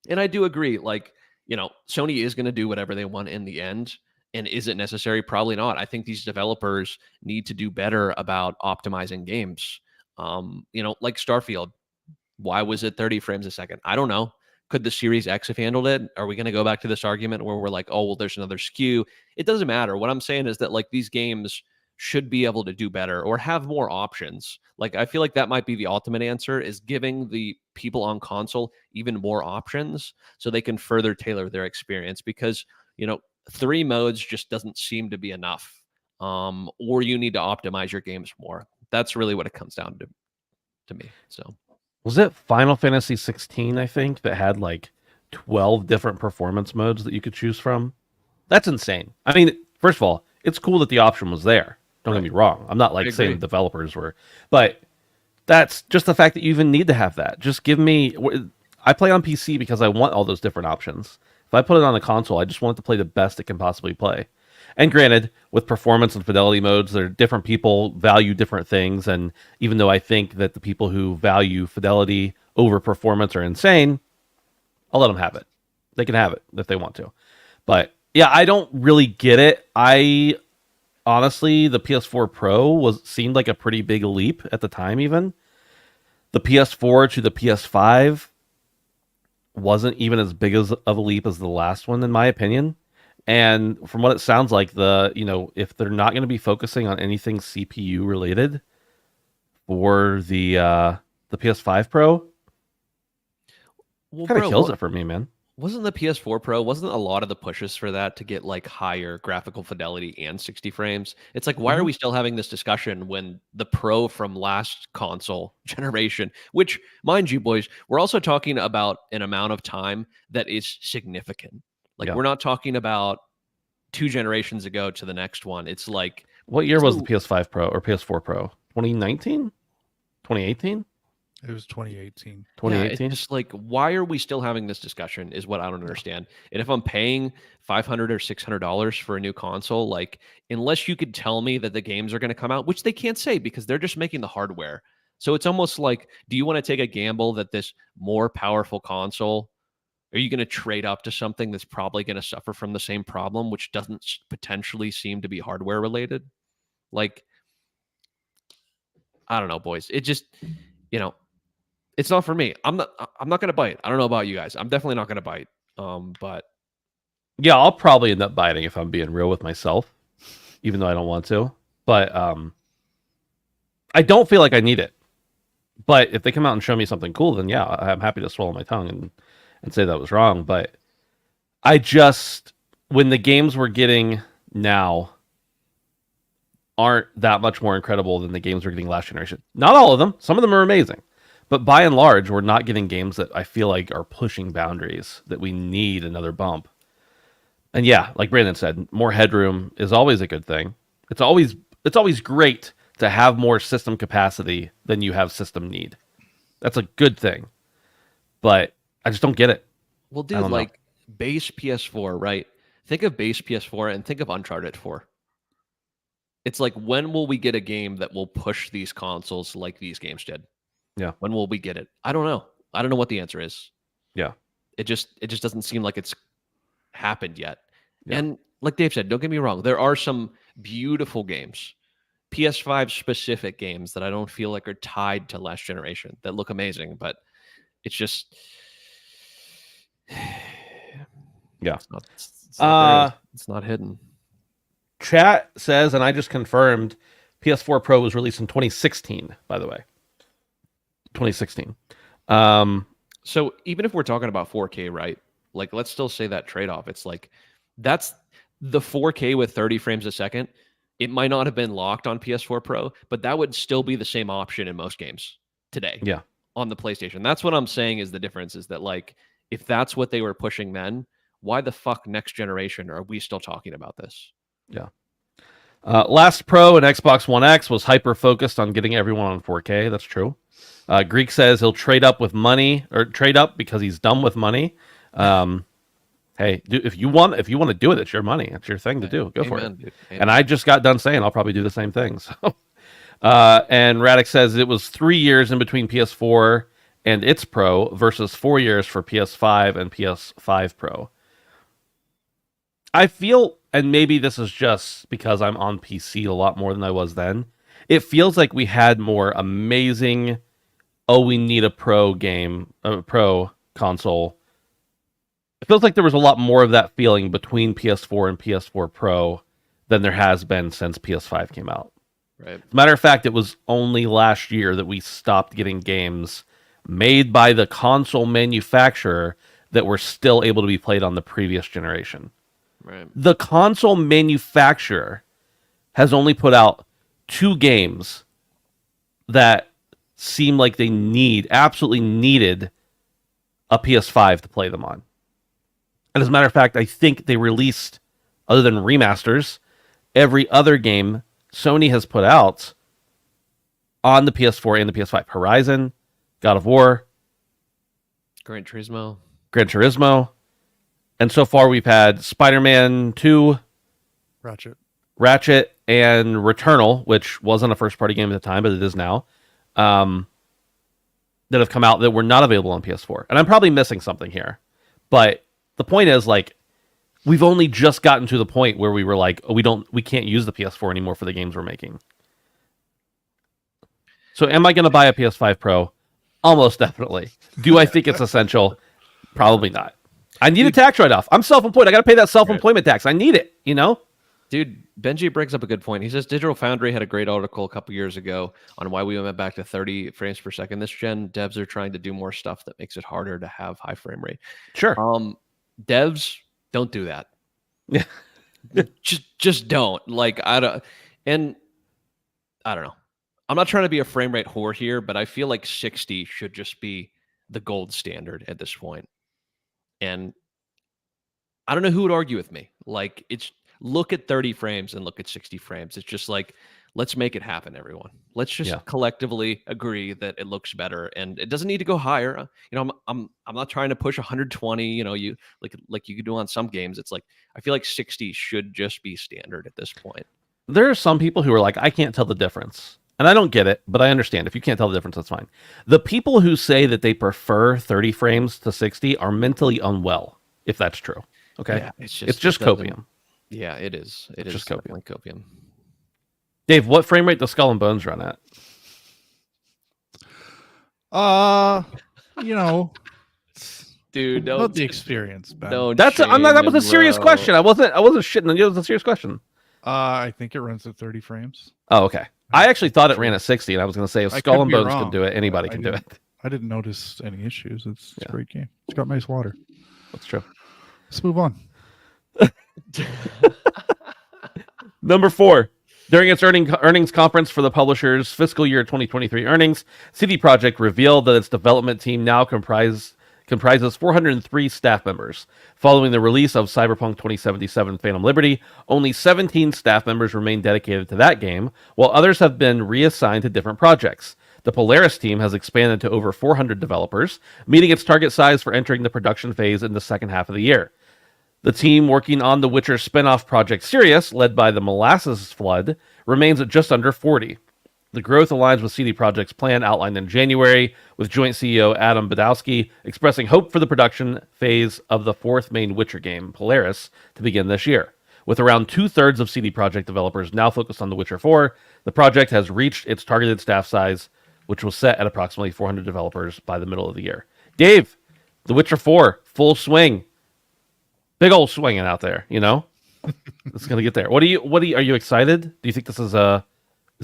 And I do agree, like Sony is going to do whatever they want in the end. And is it necessary? Probably not. I think these developers need to do better about optimizing games. Like Starfield. Why was it 30 frames a second? I don't know. Could the Series X have handled it? Are we going to go back to this argument where we're like, oh, well, there's another SKU? It doesn't matter. What I'm saying is that like these games should be able to do better or have more options. Like I feel like that might be the ultimate answer is giving the people on console even more options so they can further tailor their experience because, 3 modes just doesn't seem to be enough. Or you need to optimize your games more. That's really what it comes down to me. So Was it Final Fantasy 16, I think, that had like 12 different performance modes that you could choose from? That's insane. I mean, first of all, it's cool that the option was there. Don't get me wrong. I'm not like saying the developers were, but that's just the fact that you even need to have that. Just give me. I play on PC because I want all those different options. If I put it on a console, I just want it to play the best it can possibly play. And granted, with performance and fidelity modes, there are different people value different things. And even though I think that the people who value fidelity over performance are insane, I'll let them have it. They can have it if they want to. But yeah, I don't really get it. Honestly, the PS4 Pro seemed like a pretty big leap at the time. Even the PS4 to the PS5 wasn't even as big of a leap as the last one, in my opinion. And from what it sounds like, if they're not going to be focusing on anything CPU related for the PS5 Pro, kind of kills it for me, man. Wasn't the PS4 Pro, wasn't a lot of the pushes for that to get like higher graphical fidelity and 60 frames? It's like, why are we still having this discussion when the Pro from last console generation, which, mind you, boys, we're also talking about an amount of time that is significant. Like, we're not talking about 2 generations ago to the next one. It's like... What year was the PS5 Pro or PS4 Pro? 2019? 2018? It was 2018. 2018? Yeah, it's just like, why are we still having this discussion is what I don't understand. And if I'm paying $500 or $600 for a new console, like, unless you could tell me that the games are going to come out, which they can't say because they're just making the hardware. So it's almost like, do you want to take a gamble that this more powerful console, are you going to trade up to something that's probably going to suffer from the same problem, which doesn't potentially seem to be hardware related? Like, I don't know, boys. It just, it's not for me. I'm not going to bite. I don't know about you guys. I'm definitely not going to bite. But yeah, I'll probably end up biting if I'm being real with myself, even though I don't want to. But I don't feel like I need it. But if they come out and show me something cool, then yeah, I'm happy to swallow my tongue and say that was wrong. But when the games we're getting now aren't that much more incredible than the games we're getting last generation. Not all of them. Some of them are amazing. But by and large, we're not getting games that I feel like are pushing boundaries, that we need another bump. And yeah, like Brandon said, more headroom is always a good thing. It's always great to have more system capacity than you have system need. That's a good thing. But I just don't get it. Well, dude, like base PS4, right? Think of base PS4 and think of Uncharted 4. It's like, when will we get a game that will push these consoles like these games did? Yeah. When will we get it? I don't know. I don't know what the answer is. Yeah. It just doesn't seem like it's happened yet. Yeah. And like Dave said, don't get me wrong, there are some beautiful games, PS5 specific games that I don't feel like are tied to last generation that look amazing, but it's just Yeah. it's not hidden. Chat says, and I just confirmed, PS4 Pro was released in 2016, by the way. 2016. So even if we're talking about 4K, right? Like, let's still say that trade-off. It's like, that's the 4K with 30 frames a second. It might not have been locked on PS4 Pro, but that would still be the same option in most games today. Yeah. On the PlayStation. That's what I'm saying is the difference is that, like, if that's what they were pushing then, why the fuck next generation are we still talking about this? Yeah. Last Pro and Xbox One X was hyper-focused on getting everyone on 4K. That's true. Greek says he'll trade up with money, or trade up because he's done with money. Hey, if you want to do it, it's your money. It's your thing to do. Go for it. Dude. And I just got done saying I'll probably do the same thing. So, and Radek says it was 3 years in between PS4 and its Pro versus 4 years for PS5 and PS5 Pro. I feel, and maybe this is just because I'm on PC a lot more than I was then, it feels like we had more amazing, we need a Pro game, a Pro console. It feels like there was a lot more of that feeling between PS4 and PS4 Pro than there has been since PS5 came out. Right. As a matter of fact, it was only last year that we stopped getting games made by the console manufacturer that were still able to be played on the previous generation. Right. The console manufacturer has only put out 2 games that seem like they absolutely needed a PS5 to play them on. And as a matter of fact, I think they released, other than remasters, every other game Sony has put out on the PS4 and the PS5. Horizon, God of War, Gran Turismo. And so far we've had Spider-Man 2, Ratchet, and Returnal, which wasn't a first-party game at the time, but it is now, that have come out that were not available on PS4. And I'm probably missing something here. But the point is, like, we've only just gotten to the point where we were like, we can't use the PS4 anymore for the games we're making. So am I going to buy a PS5 Pro? Almost definitely. Do I think it's essential? Probably not. I need a tax write-off. I'm self-employed. I got to pay that self-employment tax. I need it, you know? Dude, Benji brings up a good point. He says Digital Foundry had a great article a couple years ago on why we went back to 30 frames per second. This gen, devs are trying to do more stuff that makes it harder to have high frame rate. Sure. Devs, don't do that. Yeah. just don't. Like, I don't know. I'm not trying to be a frame rate whore here, but I feel like 60 should just be the gold standard at this point. And I don't know who would argue with me. Like, it's look at 30 frames and look at 60 frames. It's just like, let's make it happen, everyone. Let's just collectively agree that it looks better, and it doesn't need to go higher. You know, I'm not trying to push 120. You know, you like you could do on some games. It's like I feel like 60 should just be standard at this point. There are some people who are like, I can't tell the difference. And I don't get it, but I understand. If you can't tell the difference, that's fine. The people who say that they prefer 30 frames to 60 are mentally unwell, if that's true. Okay? Yeah, it's just copium. Yeah, it is. It's just copium. Dave, what frame rate does Skull and Bones run at? You know, dude, not the experience, Ben. That was a serious question. I wasn't shitting on you. It was a serious question. I think it runs at 30 frames. Oh, okay. I actually thought it ran at 60, and I was going to say if Skull and Bones could do it, anybody can do it. I didn't notice any issues. It's a great game. It's got nice water. That's true. Let's move on. Number 4. During its earnings conference for the publisher's fiscal year 2023 earnings, CD Projekt revealed that its development team now comprises 403 staff members. Following the release of Cyberpunk 2077 Phantom Liberty, only 17 staff members remain dedicated to that game, while others have been reassigned to different projects. The Polaris team has expanded to over 400 developers, meeting its target size for entering the production phase in the second half of the year. The team working on the Witcher spin-off project Sirius, led by the Molasses Flood, remains at just under 40. The growth aligns with CD Projekt's plan outlined in January, with joint CEO Adam Badowski expressing hope for the production phase of the fourth main Witcher game, Polaris, to begin this year. With around 2/3 of CD Projekt developers now focused on The Witcher 4, the project has reached its targeted staff size, which was set at approximately 400 developers by the middle of the year. Dave, The Witcher 4, full swing. Big old swinging out there, you know? It's going to get there. Are you excited? Do you think this is a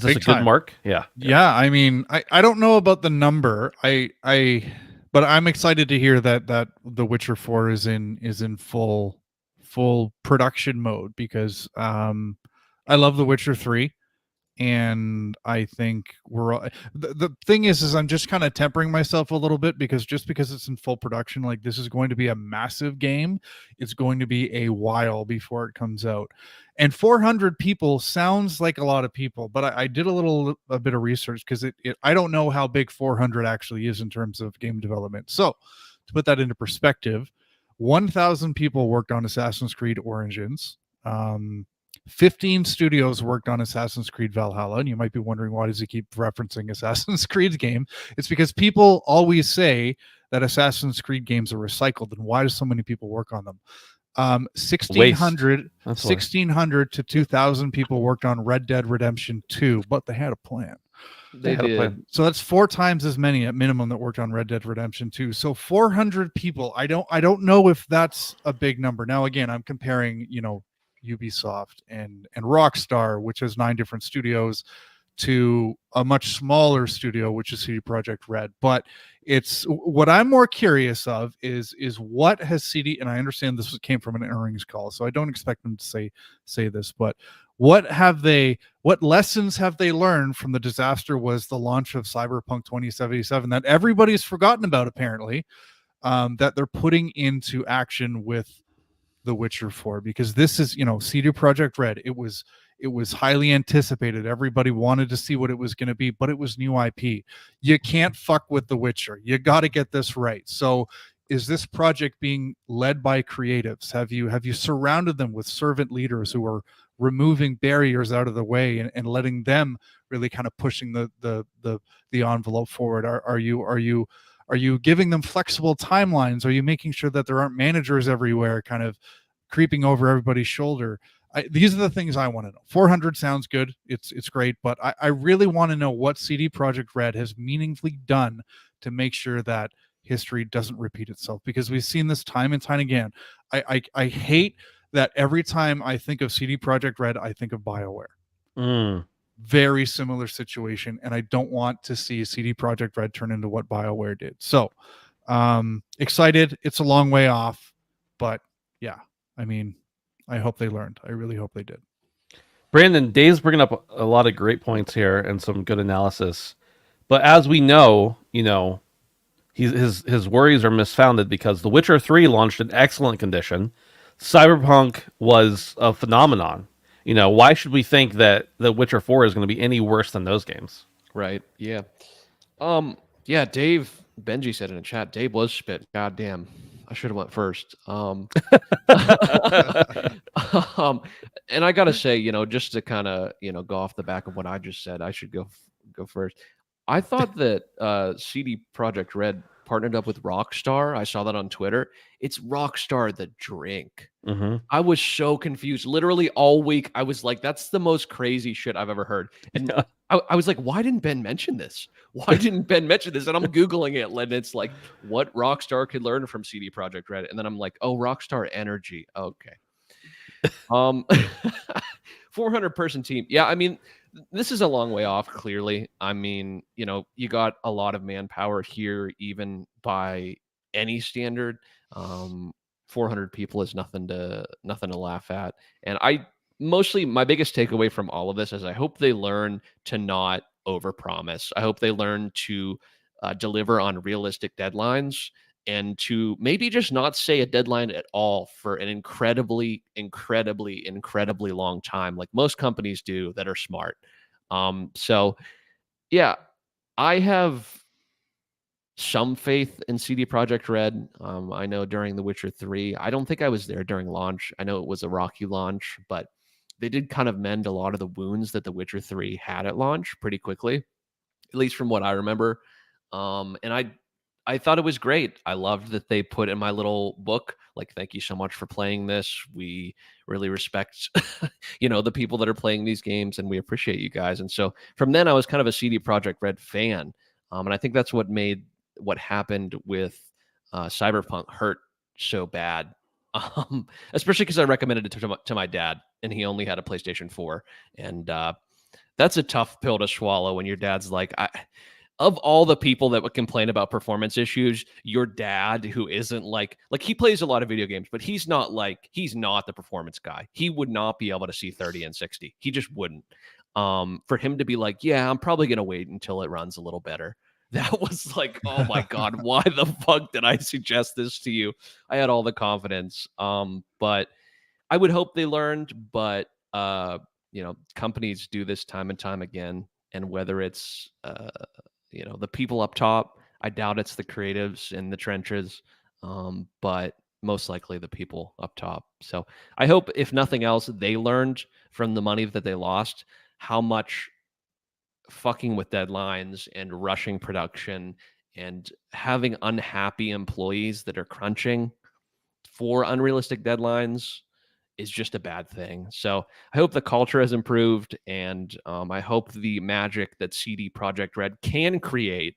Big good time. mark? Yeah. Yeah, I mean, I don't know about the number. But I'm excited to hear that The Witcher 4 is in full production mode, because I love The Witcher 3, and I think the thing is I'm just kind of tempering myself a little bit, because just because it's in full production, like, this is going to be a massive game. It's going to be a while before it comes out. And 400 people sounds like a lot of people, but I did a bit of research, because I don't know how big 400 actually is in terms of game development. So to put that into perspective, 1,000 people worked on Assassin's Creed Origins. 15 studios worked on Assassin's Creed Valhalla. And you might be wondering, why does he keep referencing Assassin's Creed game? It's because people always say that Assassin's Creed games are recycled, and why do so many people work on them? 1,600 to 2,000 people worked on Red Dead Redemption 2, but they had a plan. They had a did. plan. So that's 4 times as many at minimum that worked on Red Dead Redemption 2. So 400 people. I don't know if that's a big number. Now, again, I'm comparing, Ubisoft and Rockstar, which has 9 different studios, to a much smaller studio, which is CD Projekt Red. But it's what I'm more curious of is what has CD, and I understand this came from an earnings call, so I don't expect them to say this, but what lessons have they learned from the disaster was the launch of Cyberpunk 2077 that everybody's forgotten about, apparently, that they're putting into action with The Witcher 4, because this is, CD Projekt Red. It was highly anticipated. Everybody wanted to see what it was going to be, but it was new IP. You can't fuck with The Witcher. You got to get this right. So is this project being led by creatives? Have you surrounded them with servant leaders who are removing barriers out of the way and letting them really kind of pushing the envelope forward? Are you giving them flexible timelines? Are you making sure that there aren't managers everywhere kind of creeping over everybody's shoulder? These are the things I want to know. 400 sounds good. It's great, but I really want to know what CD Projekt Red has meaningfully done to make sure that history doesn't repeat itself, because we've seen this time and time again. I hate that every time I think of CD Projekt Red, I think of BioWare. Very similar situation, and I don't want to see CD Projekt Red turn into what BioWare did. So excited. It's a long way off, but yeah, I mean, I hope they learned. I really hope they did. Brandon, Dave's bringing up a lot of great points here and some good analysis. But as we know, his worries are misfounded, because The Witcher 3 launched in excellent condition. Cyberpunk was a phenomenon. Why should we think that The Witcher 4 is going to be any worse than those games? Right. Yeah. Benji said in the chat, Dave was spit. God damn. I should have went first. And I gotta say, just to kind of, go off the back of what I just said, I should go first. I thought that CD Projekt Red partnered up with Rockstar. I saw that on Twitter. It's Rockstar the drink. Mm-hmm. I was so confused. Literally all week, I was like, that's the most crazy shit I've ever heard. And I was like, why didn't Ben mention this? Why didn't Ben mention this? And I'm Googling it, and it's like, what Rockstar could learn from CD Projekt Red. And then I'm like, oh, Rockstar Energy. Okay. 400-person team. Yeah, I mean, this is a long way off, clearly. I mean, you got a lot of manpower here, even by any standard. 400 people is nothing to laugh at. And my biggest takeaway from all of this is I hope they learn to not overpromise. I hope they learn to deliver on realistic deadlines, and to maybe just not say a deadline at all for an incredibly, incredibly, incredibly long time, like most companies do that are smart. So yeah, I have some faith in CD Projekt Red. I know during The Witcher 3, I don't think I was there during launch. I know it was a rocky launch, but they did kind of mend a lot of the wounds that The Witcher 3 had at launch pretty quickly, at least from what I remember. And I thought it was great. I loved that they put in my little book, like, thank you so much for playing this. We really respect, the people that are playing these games, and we appreciate you guys. And so from then, I was kind of a CD Projekt Red fan, and I think that's what made what happened with Cyberpunk hurt so bad. Especially because I recommended it to my dad, and he only had a PlayStation 4, and that's a tough pill to swallow when your dad's like, of all the people that would complain about performance issues, your dad, who isn't like he plays a lot of video games, but he's not the performance guy. He would not be able to see 30 and 60. He just wouldn't. For him to be like, yeah, I'm probably going to wait until it runs a little better. That was like, oh my God, why the fuck did I suggest this to you? I had all the confidence. But I would hope they learned, but companies do this time and time again. And whether it's the people up top, I doubt it's the creatives in the trenches, but most likely the people up top. So I hope, if nothing else, they learned from the money that they lost how much fucking with deadlines and rushing production and having unhappy employees that are crunching for unrealistic deadlines is just a bad thing. So I hope the culture has improved, and I hope the magic that CD Projekt Red can create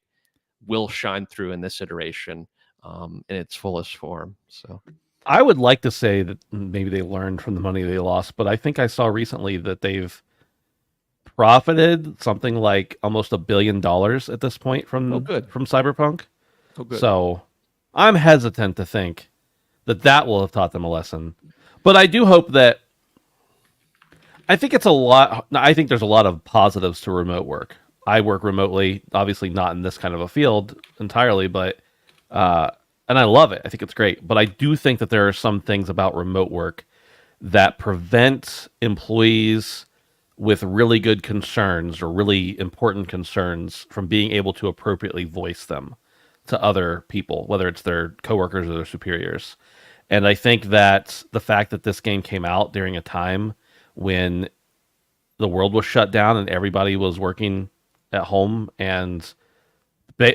will shine through in this iteration in its fullest form. So I would like to say that maybe they learned from the money they lost, but I think I saw recently that they've profited something like almost $1 billion at this point from Cyberpunk. Oh, good. So I'm hesitant to think that will have taught them a lesson. But I do hope that I think there's a lot of positives to remote work. I work remotely, obviously not in this kind of a field entirely, but and I love it. I think it's great. But I do think that there are some things about remote work that prevent employees with really good concerns or really important concerns from being able to appropriately voice them to other people, whether it's their coworkers or their superiors. And I think that the fact that this game came out during a time when the world was shut down and everybody was working at home and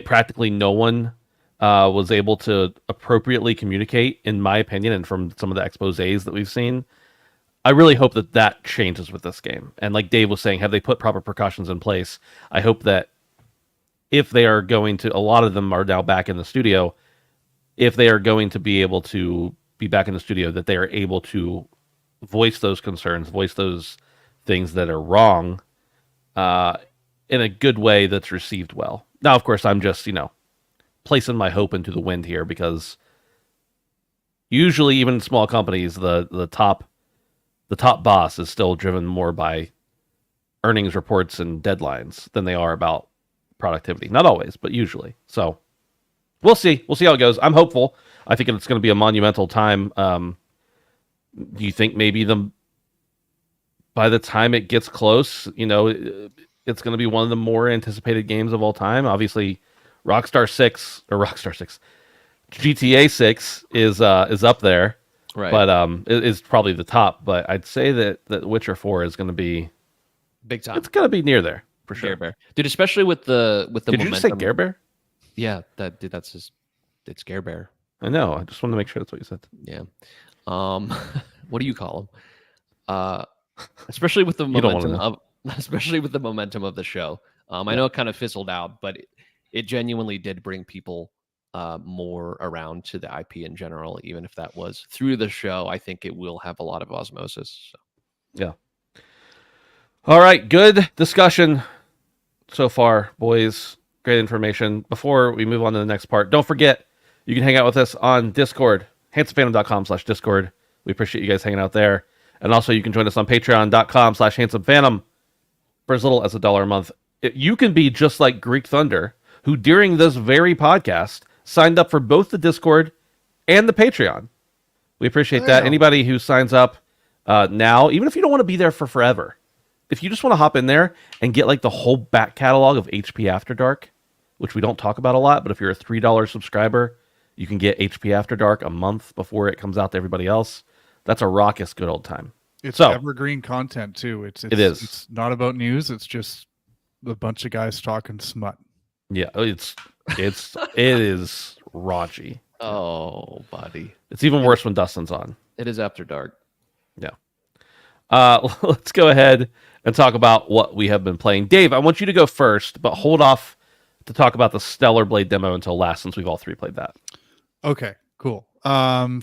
practically no one was able to appropriately communicate, in my opinion, and from some of the exposés that we've seen, I really hope that changes with this game. And like Dave was saying, have they put proper precautions in place? I hope that if they are going to, a lot of them are now back in the studio, if they are going to be able to be back in the studio, that they are able to voice those concerns, voice those things that are wrong in a good way that's received well. Now, of course, I'm just, placing my hope into the wind here, because usually even in small companies, the top boss is still driven more by earnings reports and deadlines than they are about productivity. Not always, but usually. So we'll see. We'll see how it goes. I'm hopeful. I think it's going to be a monumental time. Do you think maybe by the time it gets close, it's going to be one of the more anticipated games of all time? Obviously, GTA 6 is up there. Right. But it is probably the top. But I'd say that Witcher 4 is going to be big time. It's going to be near there for sure. Gare Bear, dude. Especially with the Did momentum. you just say Gare Bear? Yeah, it's Gare Bear. I know. I just wanted to make sure that's what you said. Yeah. What do you call them? Especially with the momentum of the show. I know it kind of fizzled out, but it genuinely did bring people more around to the IP in general. Even if that was through the show, I think it will have a lot of osmosis. So. Yeah. All right. Good discussion so far, boys. Great information. Before we move on to the next part, don't forget, you can hang out with us on Discord, handsomephantom.com/Discord. We appreciate you guys hanging out there. And also, you can join us on patreon.com/handsomephantom for as little as $1 a month. You can be just like Greek Thunder, who during this very podcast signed up for both the Discord and the Patreon. We appreciate that. Anybody who signs up now, even if you don't want to be there for forever, if you just want to hop in there and get like the whole back catalog of HP After Dark, which we don't talk about a lot, but if you're a $3 subscriber, you can get HP After Dark a month before it comes out to everybody else. That's a raucous good old time. It's evergreen content too. It is. It's not about news. It's just a bunch of guys talking smut. Yeah, it's It is raunchy. Oh, buddy. It's even worse when Dustin's on. It is after dark. Yeah. Let's go ahead and talk about what we have been playing. Dave, I want you to go first, but hold off to talk about the Stellar Blade demo until last, since we've all three played that. Okay, cool.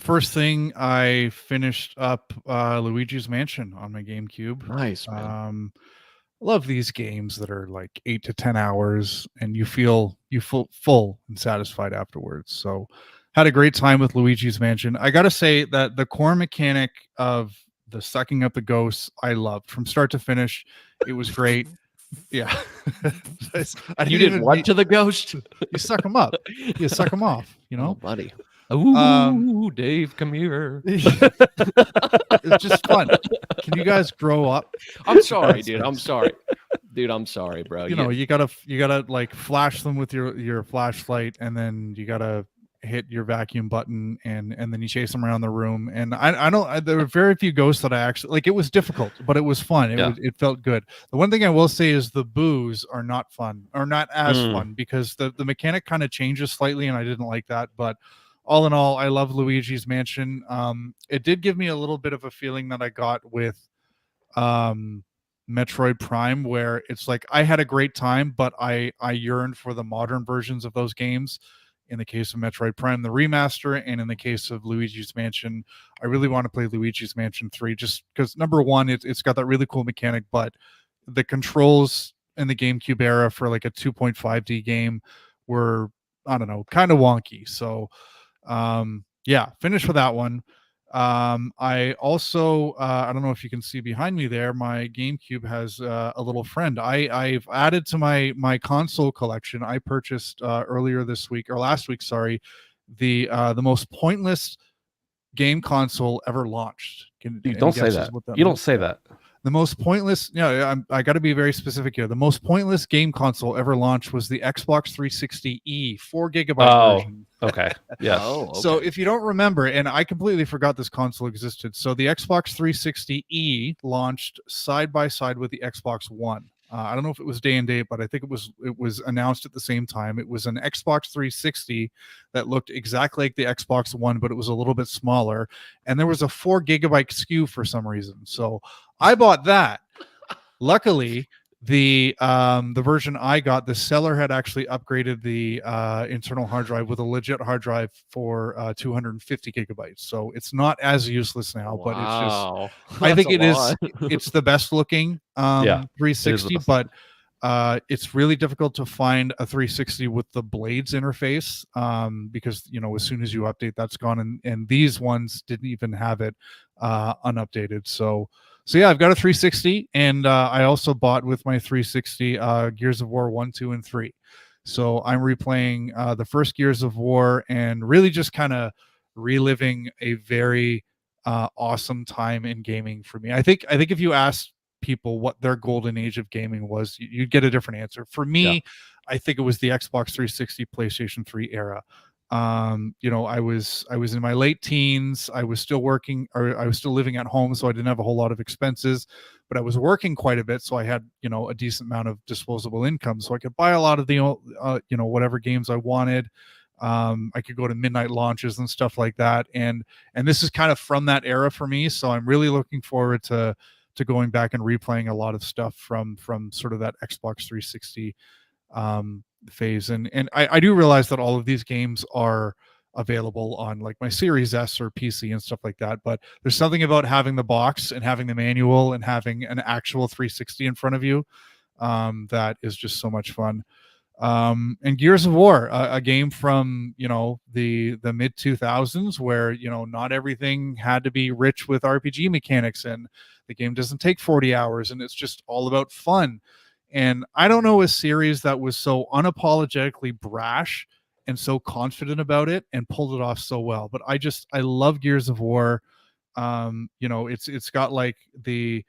First thing, I finished up Luigi's Mansion on my GameCube. Nice, man. Love these games that are like 8 to 10 hours and you feel full and satisfied afterwards. So had a great time with Luigi's Mansion. I gotta say that the core mechanic of the sucking up the ghosts I loved from start to finish. It was great. Yeah. You did what to the ghost? You suck them up. You suck them off, you Oh, know? buddy. Ooh, Dave, come here. It's just fun. Can you guys grow up? I'm sorry, dude. I'm sorry. Dude, I'm sorry, bro. You know, you gotta like flash them with your flashlight, and then you gotta hit your vacuum button, and then you chase them around the room. And there were very few ghosts that I actually like. It was difficult, but it was fun. It felt good. The one thing I will say is the boos are not fun, or not as fun, because the mechanic kind of changes slightly, and I didn't like that. But all in all, I love Luigi's Mansion. It did give me a little bit of a feeling that I got with Metroid Prime, where it's like I had a great time, but I yearned for the modern versions of those games. In the case of Metroid Prime, the remaster, and in the case of Luigi's Mansion, I really want to play Luigi's Mansion 3, just because number one, it's got that really cool mechanic, but the controls in the GameCube era for like a 2.5D game were, I don't know, kind of wonky. So yeah, finished with that one. I also I don't know if you can see behind me there, my GameCube has a little friend. I've added to my console collection. I purchased earlier this week, or last week, sorry, the most pointless game console ever launched. Don't say that. You don't say that. The most pointless, I got to be very specific here. The most pointless game console ever launched was the Xbox 360e 4GB version. Okay. Yes. Okay. So if you don't remember, and I completely forgot this console existed. So the Xbox 360e launched side by side with the Xbox One. I don't know if it was day and date, but I think it was announced at the same time. It was an Xbox 360 that looked exactly like the Xbox One, but it was a little bit smaller. And there was a 4GB SKU for some reason. So I bought that. Luckily, the version I got, the seller had actually upgraded the internal hard drive with a legit hard drive for 250 gigabytes. So it's not as useless now, but it's just, I think it's the best looking 360, but it's really difficult to find a 360 with the Blades interface because, as soon as you update, that's gone. And these ones didn't even have it unupdated. So yeah, I've got a 360, and I also bought with my 360 Gears of War 1, 2, and 3. So I'm replaying the first Gears of War and really just kind of reliving a very awesome time in gaming for me. I think if you asked people what their golden age of gaming was, you'd get a different answer. For me, I think it was the Xbox 360, PlayStation 3 era. I was in my late teens. I was still working, or I was still living at home, so I didn't have a whole lot of expenses, but I was working quite a bit, so I had a decent amount of disposable income, so I could buy a lot of the whatever games I wanted. I could go to midnight launches and stuff like that, and this is kind of from that era for me. So I'm really looking forward to going back and replaying a lot of stuff from sort of that Xbox 360 phase. And I do realize that all of these games are available on like my Series S or PC and stuff like that, but there's something about having the box and having the manual and having an actual 360 in front of you that is just so much fun. And Gears of War, a game from the mid 2000s, where not everything had to be rich with RPG mechanics, and the game doesn't take 40 hours, and it's just all about fun. And I don't know a series that was so unapologetically brash and so confident about it and pulled it off so well. But I love Gears of War. It's got like the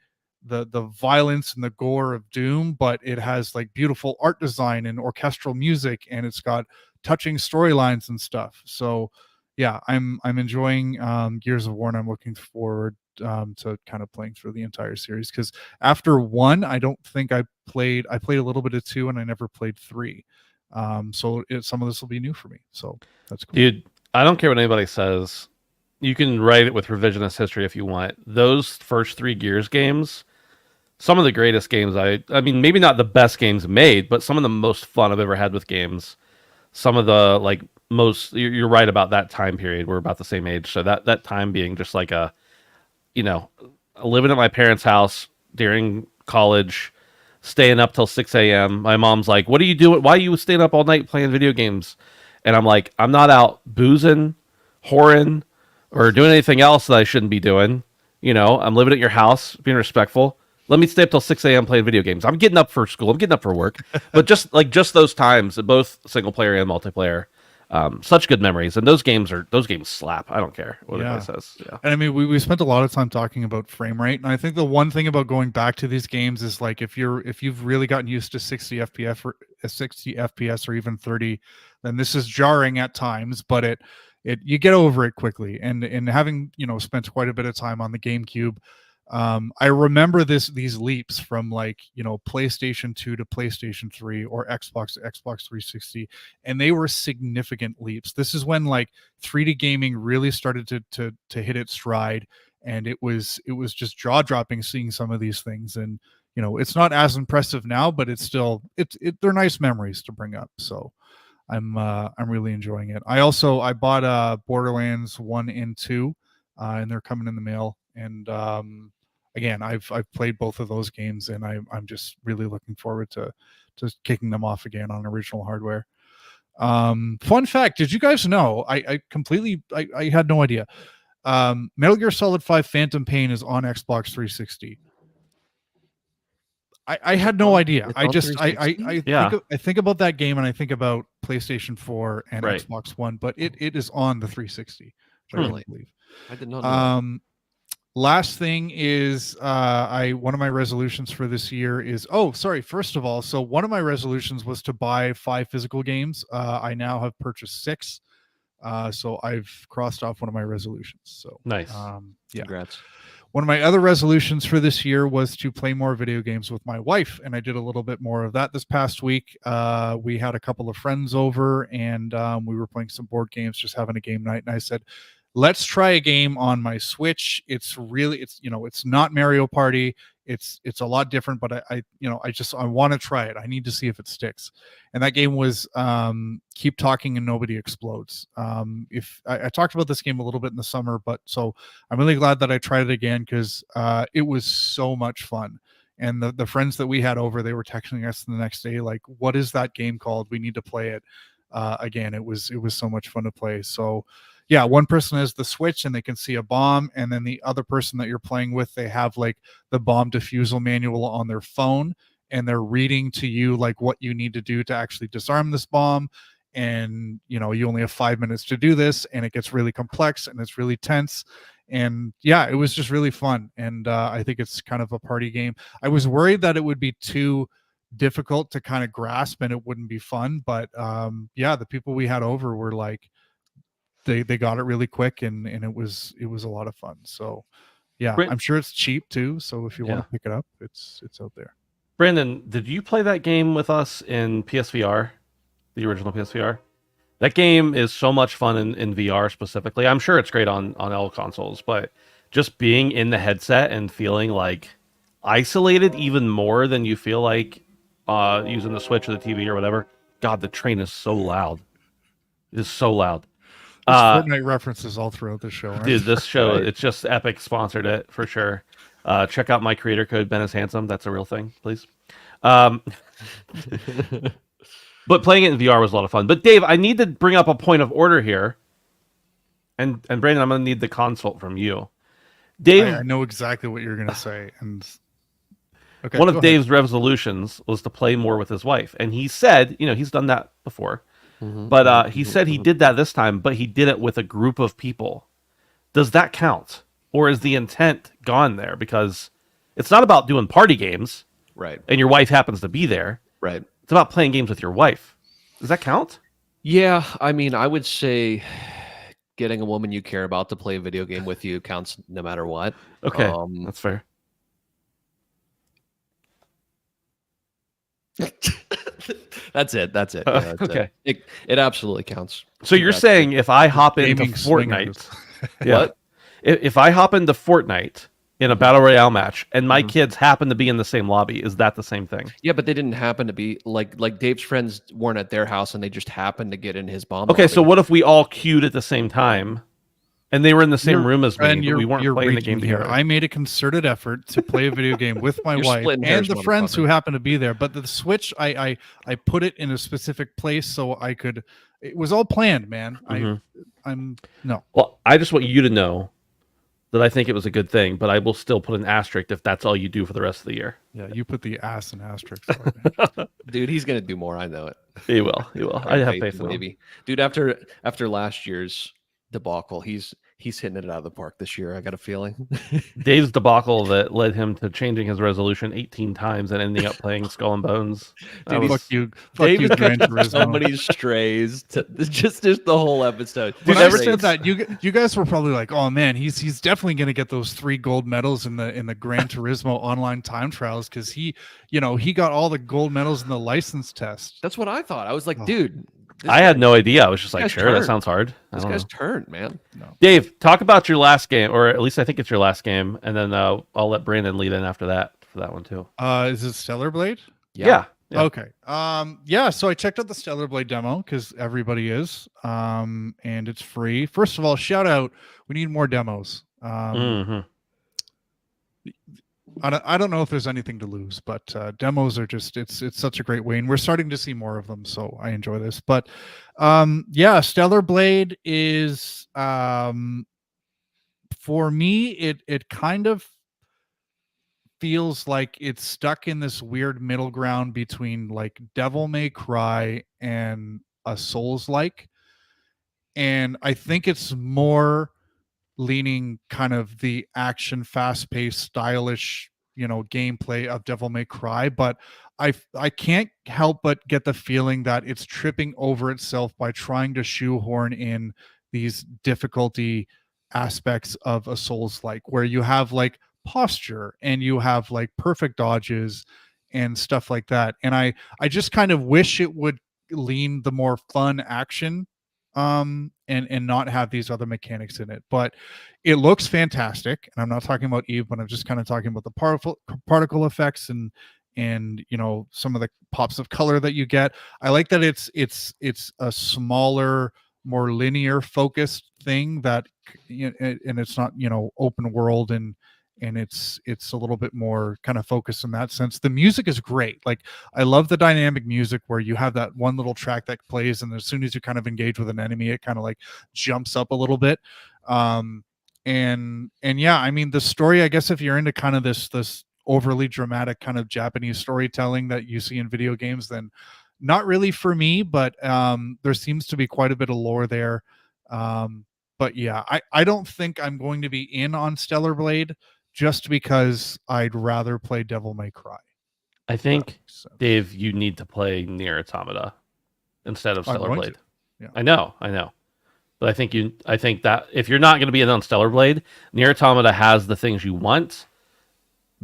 violence and the gore of Doom, but it has like beautiful art design and orchestral music, and it's got touching storylines and stuff. So yeah, I'm enjoying Gears of War, and I'm looking forward to kind of playing through the entire series, because after 1, I don't think I played a little bit of 2, and I never played 3. So some of this will be new for me. So that's cool. Dude, I don't care what anybody says. You can write it with revisionist history if you want. Those first 3 Gears games, some of the greatest games I mean, maybe not the best games made, but some of the most fun I've ever had with games. Some of the like most you're right about that time period. We're about the same age. So that time being just like a, you know, living at my parents' house during college, staying up till 6 a.m. My mom's like, "What are you doing? Why are you staying up all night playing video games?" And I'm like, "I'm not out boozing, whoring, or doing anything else that I shouldn't be doing. You know, I'm living at your house, being respectful. Let me stay up till 6 a.m. playing video games. I'm getting up for school. I'm getting up for work." But just those times, both single player and multiplayer, such good memories. And those games slap. I don't care what anybody says. Yeah. And I mean, we spent a lot of time talking about frame rate, and I think the one thing about going back to these games is like if you've really gotten used to 60 FPS or even 30, then this is jarring at times, but it you get over it quickly. And having spent quite a bit of time on the GameCube, I remember these leaps from like PlayStation 2 to PlayStation 3 or Xbox to Xbox 360, and they were significant leaps. This is when like 3D gaming really started to hit its stride, and it was just jaw dropping seeing some of these things. And it's not as impressive now, but it's still they're nice memories to bring up. So I'm really enjoying it. I bought Borderlands 1 and 2, and they're coming in the mail. And again, I've played both of those games, and I'm just really looking forward to kicking them off again on original hardware. Fun fact: did you guys know? I had no idea. Metal Gear Solid 5 Phantom Pain is on Xbox 360. I had no idea. I just I think about that game, and I think about PlayStation 4 and Xbox One, but it is on the 360. Really? I did not know. Last thing is one of my resolutions for this year is first of all, so one of my resolutions was to buy 5 physical games. I now have purchased 6. So I've crossed off one of my resolutions. So nice. Congrats. One of my other resolutions for this year was to play more video games with my wife, and I did a little bit more of that this past week. We had a couple of friends over, and we were playing some board games, just having a game night, and I said, let's try a game on my Switch. It's not Mario Party. It's a lot different, but I want to try it. I need to see if it sticks. And that game was Keep Talking and Nobody Explodes. If I talked about this game a little bit in the summer, but so I'm really glad that I tried it again because it was so much fun. And the friends that we had over, they were texting us the next day like, "What is that game called? We need to play it again." It was so much fun to play. So yeah, one person has the Switch and they can see a bomb, and then the other person that you're playing with, they have like the bomb defusal manual on their phone, and they're reading to you like what you need to do to actually disarm this bomb. And you only have 5 minutes to do this, and it gets really complex and it's really tense. And yeah, it was just really fun. And I think it's kind of a party game. I was worried that it would be too difficult to kind of grasp and it wouldn't be fun, but yeah, the people we had over were like, they got it really quick, and it was a lot of fun. So yeah, I'm sure it's cheap too, so if you want to pick it up, it's out there. Brandon, did you play that game with us in PSVR, the original PSVR? That game is so much fun in VR specifically. I'm sure it's great on all consoles, but just being in the headset and feeling like isolated even more than you feel like using the Switch or the TV or whatever. God, the train is so loud. It is so loud. Fortnite references all throughout the show, right? Dude, this show, it's just Epic sponsored it for sure. Check out my creator code, Ben is Handsome. That's a real thing, please. But playing it in VR was a lot of fun. But Dave, I need to bring up a point of order here. And Brandon, I'm going to need the consult from you. Dave, I know exactly what you're going to say. And okay, one of Dave's resolutions was to play more with his wife. And he said, he's done that before. But he said he did that this time, but he did it with a group of people. Does that count? Or is the intent gone there? Because it's not about doing party games. Right. And your wife happens to be there. Right. It's about playing games with your wife. Does that count? Yeah. I mean, I would say getting a woman you care about to play a video game with you counts no matter what. Okay. That's fair. That's it. That's it. Yeah, that's Okay. it absolutely counts. So you're Congrats. saying if I hop into Gaming swingers. Fortnite, yeah, What? if I hop into Fortnite in a battle royale match and my kids happen to be in the same lobby, is that the same thing? Yeah, but they didn't happen to be like Dave's friends weren't at their house and they just happened to get in his bomb. Okay, so lobby. what if we all queued at the same time and they were in the same room as me, And but we weren't playing the reaching game here. together? I made a concerted effort to play a video game with my You're wife splitting and hairs, the friends who motherfucker. happened to be there. But the Switch, I put it in a specific place so I could. It was all planned, man. I'm no. Well, I just want you to know that I think it was a good thing, but I will still put an asterisk if that's all you do for the rest of the year. Yeah, you put the ass in asterisk. For it, man. Dude, he's gonna do more. I know it. He will. He will. I have faith in him. Maybe, dude. After last year's debacle, he's hitting it out of the park this year. I got a feeling. Dave's debacle that led him to changing his resolution 18 times and ending up playing Skull and Bones. That Dude, was- Fuck you, Dave is Gran catching so Turismo. many strays. Just the whole episode. When Dude, I ever said since- that, you guys were probably like, "Oh man, he's definitely going to get those 3 gold medals in the Gran Turismo online time trials because he got all the gold medals in the license test." That's what I thought. I was like, Oh. dude, this I had no idea. I was just like, guy's sure, that turned. sounds hard. I this don't guy's know. turned, man. Dave, talk about your last game, or at least I think it's your last game, and then I'll let Brandon lead in after that for that one too. Is it Stellar Blade? Yeah. Okay. So I checked out the Stellar Blade demo because everybody is. And it's free. First of all, shout out. We need more demos. Mhm. I don't know if there's anything to lose, but demos are just it's such a great way, and we're starting to see more of them, so I enjoy this. But Stellar Blade is for me it kind of feels like it's stuck in this weird middle ground between like Devil May Cry and a Souls-like, and I think it's more leaning kind of the action, fast-paced, stylish, gameplay of Devil May Cry, but I can't help but get the feeling that it's tripping over itself by trying to shoehorn in these difficulty aspects of a Souls-like, where you have like posture and you have like perfect dodges and stuff like that. And I just kind of wish it would lean the more fun action and not have these other mechanics in it, but it looks fantastic. And I'm not talking about Eve, but I'm just kind of talking about the particle effects and some of the pops of color that you get. I like that it's a smaller, more linear focused thing that and it's not open world, and it's a little bit more kind of focused in that sense. The music is great. Like, I love the dynamic music where you have that one little track that plays, and as soon as you kind of engage with an enemy, it kind of like jumps up a little bit. And yeah, I mean, the story, I guess if you're into kind of this overly dramatic kind of Japanese storytelling that you see in video games, then not really for me, but there seems to be quite a bit of lore there. But yeah, I don't think I'm going to be in on Stellar Blade just because I'd rather play Devil May Cry. I think, So, Dave, you need to play Nier Automata instead of I'm Stellar going Blade. to, yeah. I know. But I think that if you're not going to be in on Stellar Blade, Nier Automata has the things you want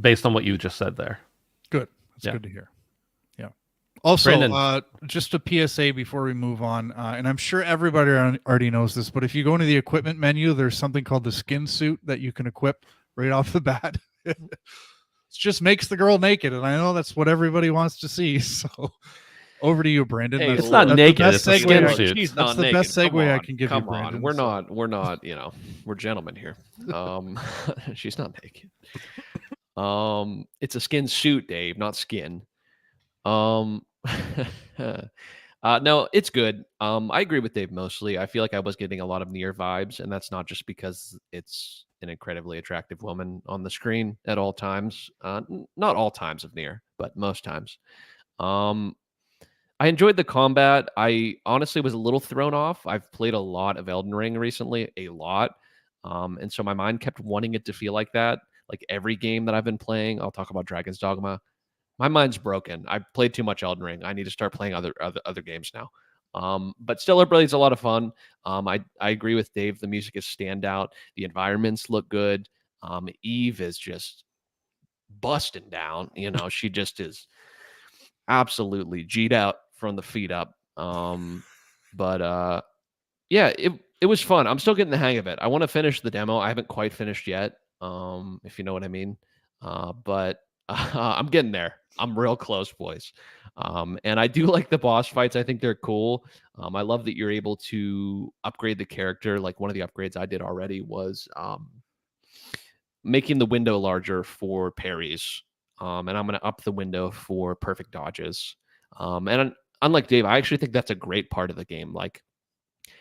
based on what you just said there. good. That's Yeah. good to hear. Yeah. Also, Brandon. just a PSA before we move on, and I'm sure everybody already knows this, but if you go into the equipment menu, there's something called the skin suit that you can equip right off the bat. It just makes the girl naked, and I know that's what everybody wants to see. So over to you, Brandon. Hey, It's not that's the naked, best it's a segue skin I- suit. She's That's not the naked. best segue Come I on, can give you, come on. Brandon, We're so. not, we're gentlemen here. She's not naked. It's a skin suit, Dave, not skin. No, it's good. I agree with Dave mostly. I feel like I was getting a lot of Nier vibes, and that's not just because it's an incredibly attractive woman on the screen at all times. Not all times of Nier, but most times. I enjoyed the combat. I honestly was a little thrown off. I've played a lot of Elden Ring recently, a lot. And so my mind kept wanting it to feel like that. Like every game that I've been playing, I'll talk about Dragon's Dogma. My mind's broken. I played too much Elden Ring. I need to start playing other games now. But Stellar Blade's a lot of fun. I agree with Dave. The music is standout. The environments look good. Eve is just busting down. She just is absolutely G'd out from the feet up. But yeah, it was fun. I'm still getting the hang of it. I want to finish the demo. I haven't quite finished yet. If you know what I mean. But I'm getting there. I'm real close, boys. And I do like the boss fights. I think they're cool. I love that you're able to upgrade the character. Like one of the upgrades I did already was making the window larger for parries. And I'm going to up the window for perfect dodges. And unlike Dave, I actually think that's a great part of the game. Like,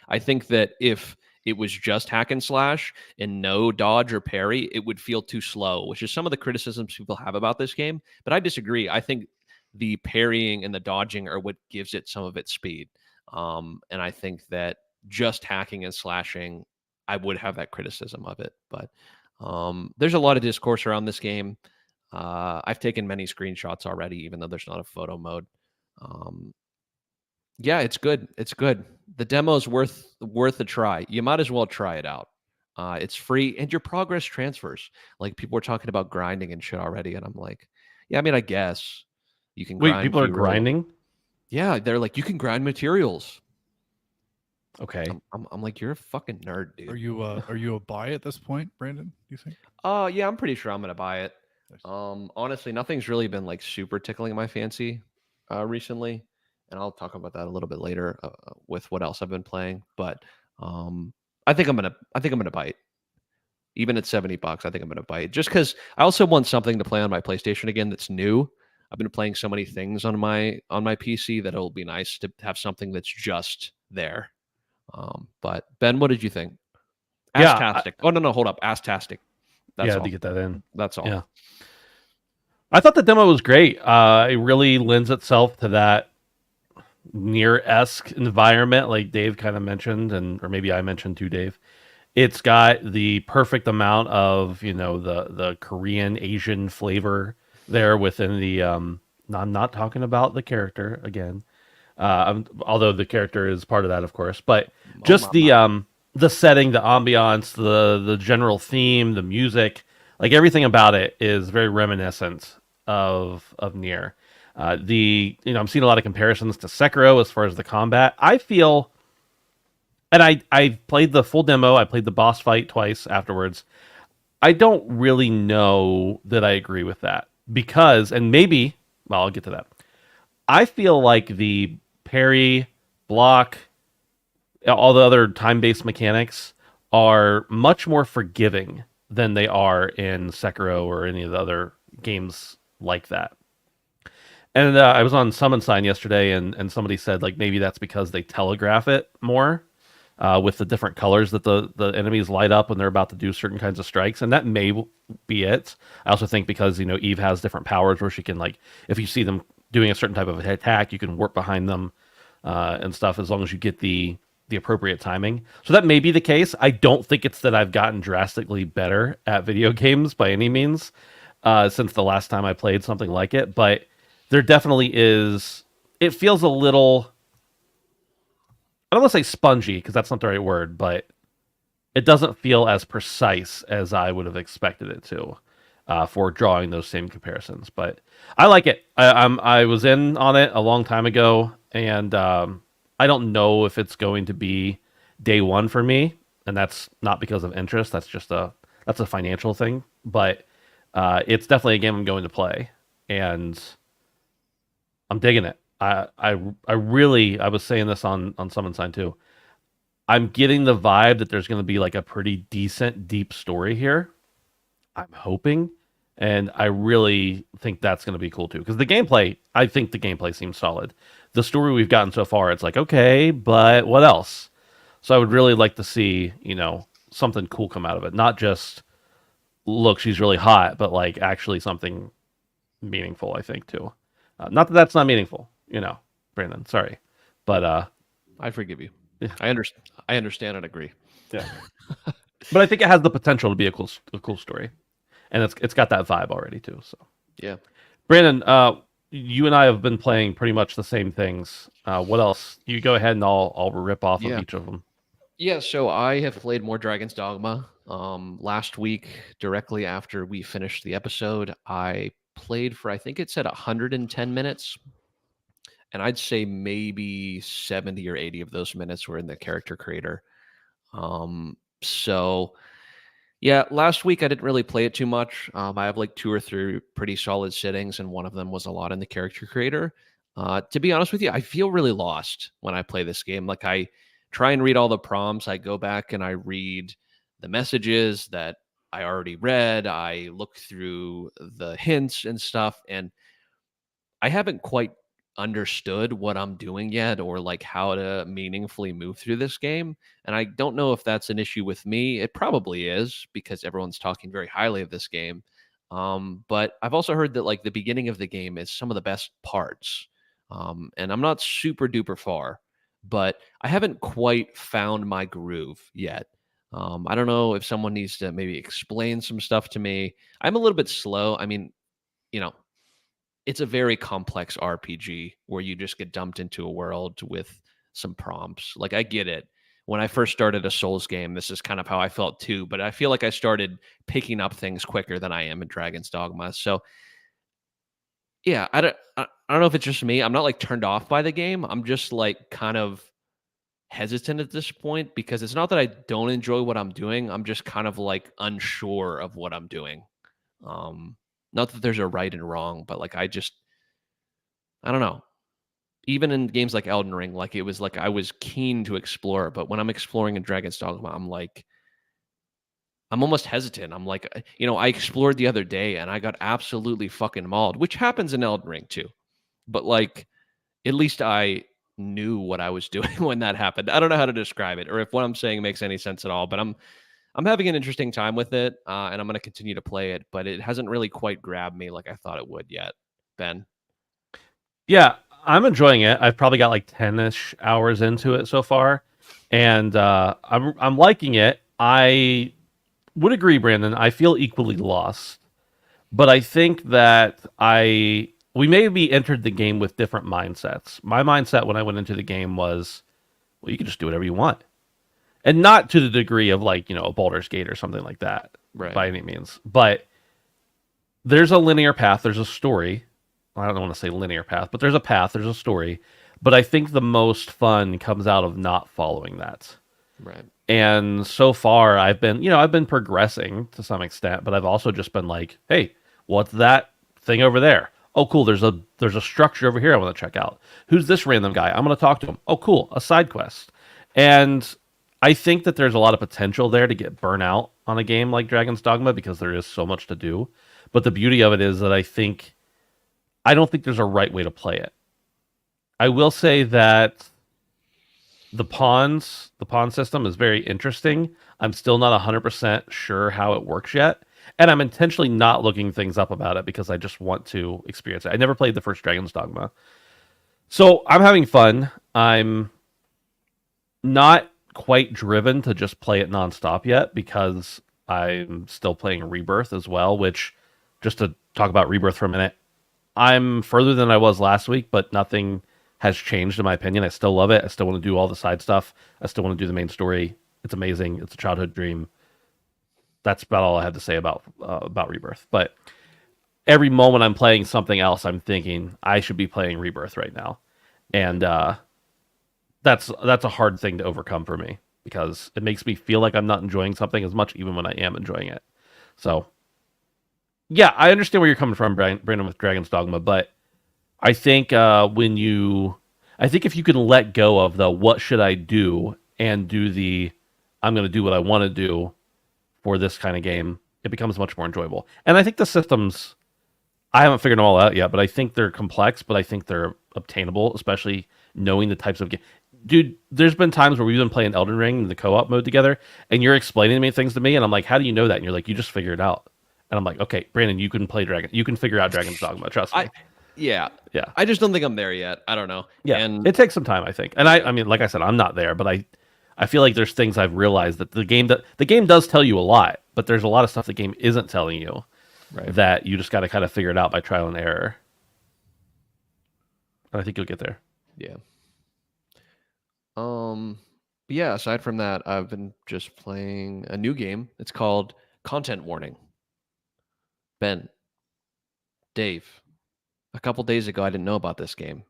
I think that if it was just hack and slash and no dodge or parry, it would feel too slow, which is some of the criticisms people have about this game. But I disagree. I think the parrying and the dodging are what gives it some of its speed. And I think that just hacking and slashing, I would have that criticism of it. But there's a lot of discourse around this game. I've taken many screenshots already, even though there's not a photo mode. Yeah, it's good. It's good. The demo is worth a try. You might as well try it out. It's free and your progress transfers. Like people were talking about grinding and shit already, and I'm like, yeah, I mean, I guess you can Wait, grind. people are if you really- grinding? Yeah, they're like, you can grind materials. Okay. I'm like, you're a fucking nerd, dude. Are you a buy at this point, Brandon? Do you think? Yeah, I'm pretty sure I'm gonna buy it. Nice. Honestly, nothing's really been like super tickling my fancy recently, and I'll talk about that a little bit later with what else I've been playing. But I think I'm gonna bite. Even at $70, I think I'm gonna bite. Just because I also want something to play on my PlayStation again that's new. I've been playing so many things on my PC that it'll be nice to have something that's just there. But Ben, what did you think? Yeah, Astastic. Oh no, hold up. Astastic. That's yeah, all. to get that in. That's all. Yeah. I thought the demo was great. It really lends itself to that near-esque environment, like Dave kind of mentioned, or maybe I mentioned too, Dave. It's got the perfect amount of, the Korean Asian flavor there within the. I'm not talking about the character again, although the character is part of that, of course. But just the setting, the ambiance, the general theme, the music, like everything about it is very reminiscent of Nier. I'm seeing a lot of comparisons to Sekiro as far as the combat. I feel, and I played the full demo. I played the boss fight twice afterwards. I don't really know that I agree with that because, and maybe, well, I'll get to that. I feel like the parry, block, all the other time-based mechanics are much more forgiving than they are in Sekiro or any of the other games like that. And I was on Summon Sign yesterday, and somebody said like maybe that's because they telegraph it more with the different colors that the enemies light up when they're about to do certain kinds of strikes, and that may be it. I also think because Eve has different powers where she can, like, if you see them doing a certain type of attack, you can warp behind them and stuff as long as you get the appropriate timing. So that may be the case. I don't think it's that I've gotten drastically better at video games by any means since the last time I played something like it, but there definitely is. It feels a little, I don't want to say spongy because that's not the right word, but it doesn't feel as precise as I would have expected it to for drawing those same comparisons. But I like it. I was in on it a long time ago, and I don't know if it's going to be day one for me, and that's not because of interest. That's just that's a financial thing. But it's definitely a game I'm going to play, and I'm digging it. I really, I was saying this on Summon Sign too. I'm getting the vibe that there's going to be like a pretty decent, deep story here. I'm hoping, and I really think that's going to be cool too. Because I think the gameplay seems solid. The story we've gotten so far, it's like, okay, but what else? So I would really like to see, something cool come out of it. Not just, look, she's really hot, but like actually something meaningful, I think, too. Not that that's not meaningful, Brandon, sorry. But I forgive you. Yeah. I understand and agree. Yeah. But I think it has the potential to be a cool story. And it's got that vibe already too. So Yeah. Brandon, you and I have been playing pretty much the same things. What else? You go ahead and I'll rip off of each of them. Yeah, so I have played more Dragon's Dogma. Last week, directly after we finished the episode, I played for, I think it said 110 minutes. and I'd say maybe 70 or 80 of those minutes were in the character creator. So yeah, last week I didn't really play it too much. I have like 2 or 3 pretty solid sittings, and one of them was a lot in the character creator. To be honest with you, I feel really lost when I play this game. Like I try and read all the prompts. I go back and I read the messages that I already read. I look through the hints and stuff, and I haven't quite understood what I'm doing yet or like how to meaningfully move through this game. And I don't know if that's an issue with me. It probably is because everyone's talking very highly of this game. But I've also heard that like the beginning of the game is some of the best parts. And I'm not super duper far, but I haven't quite found my groove yet. I don't know if someone needs to maybe explain some stuff to me. I'm a little bit slow. I mean, you know, it's a very complex RPG where you just get dumped into a world with some prompts. Like I get it. When I first started a Souls game, this is kind of how I felt too, but I feel like I started picking up things quicker than I am in Dragon's Dogma. So yeah, I don't know if it's just me. I'm not like turned off by the game. I'm just like kind of hesitant at this point because it's not that I don't enjoy what I'm doing. I'm just kind of like unsure of what I'm doing. Um, Not that there's a right and wrong, but like I don't know. Even in games like Elden Ring, like it was like I was keen to explore, but when I'm exploring in Dragon's Dogma, I'm almost hesitant. I'm like, I explored the other day and I got absolutely fucking mauled, which happens in Elden Ring too. But like, at least I knew what I was doing when that happened. I don't know how to describe it or if what I'm saying makes any sense at all, but I'm having an interesting time with it, and I'm going to continue to play it, but it hasn't really quite grabbed me like I thought it would yet. Ben? Yeah, I'm enjoying it. I've probably got like 10-ish hours into it so far, and I'm liking it. I would agree, Brandon. I feel equally lost, but I think that we maybe entered the game with different mindsets. My mindset when I went into the game was, well, you can just do whatever you want, and not to the degree of like a Baldur's Gate or something like that Right. by any means, but there's a linear path. There's a story. I don't want to say linear path, but there's a path. There's a story. But I think the most fun comes out of not following that. Right. And so far, I've been progressing to some extent, but I've also just been like, hey, what's that thing over there? Oh, cool. There's a structure over here I want to check out. Who's this random guy? I'm going to talk to him. Oh, cool. A side quest. And I think that there's a lot of potential there to get burnout on a game like Dragon's Dogma because there is so much to do. But the beauty of it is that I don't think there's a right way to play it. I will say that the pawn system is very interesting. I'm still not 100% sure how it works yet. And I'm intentionally not looking things up about it because I just want to experience it. I never played the first Dragon's Dogma. So I'm having fun. I'm not quite driven to just play it nonstop yet because I'm still playing Rebirth as well, which, just to talk about Rebirth for a minute, I'm further than I was last week, but nothing has changed in my opinion. I still love it. I still want to do all the side stuff. I still want to do the main story. It's amazing. It's a childhood dream. That's about all I have to say about Rebirth. But every moment I'm playing something else, I'm thinking I should be playing Rebirth right now, and that's a hard thing to overcome for me because it makes me feel like I'm not enjoying something as much, even when I am enjoying it. So, yeah, I understand where you're coming from, Brandon, with Dragon's Dogma, but I think if you can let go of the what should I do and do the I'm going to do what I want to do for this kind of game, it becomes much more enjoyable. And I think the systems, I haven't figured them all out yet, but I think they're complex, but I think they're obtainable, especially knowing the types of game. Dude, there's been times where we've been playing Elden Ring in the co-op mode together, and you're explaining things to me, and I'm like, how do you know that? And you're like, you just figure it out. And I'm like, okay, Brandon, you can figure out Dragon's Dogma, trust me. Yeah. Yeah. I just don't think I'm there yet. I don't know. Yeah, And it takes some time, I think. And I mean, like I said, I'm not there, but I feel like there's things I've realized that the game does tell you a lot, but there's a lot of stuff the game isn't telling you that you just got to kind of figure it out by trial and error. And I think you'll get there. yeah. Yeah, aside from that, I've been just playing a new game. It's called Content Warning. Ben, Dave, a couple days ago I didn't know about this game.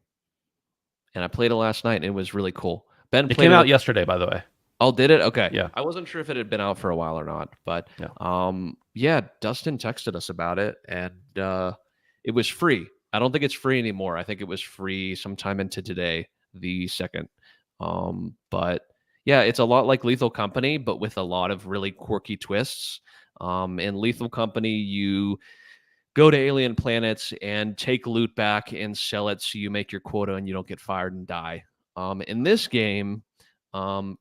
and I played it last night, and it was really cool. Ben It played came it out with- yesterday, by the way. Oh, did it? Okay. Yeah. I wasn't sure if it had been out for a while or not, but Yeah. yeah, Dustin texted us about it, and it was free. I don't think it's free anymore. I think it was free sometime into today, the 2nd. But yeah, it's a lot like Lethal Company, but with a lot of really quirky twists. In Lethal Company, you go to alien planets and take loot back and sell it so you make your quota and you don't get fired and die. In this game,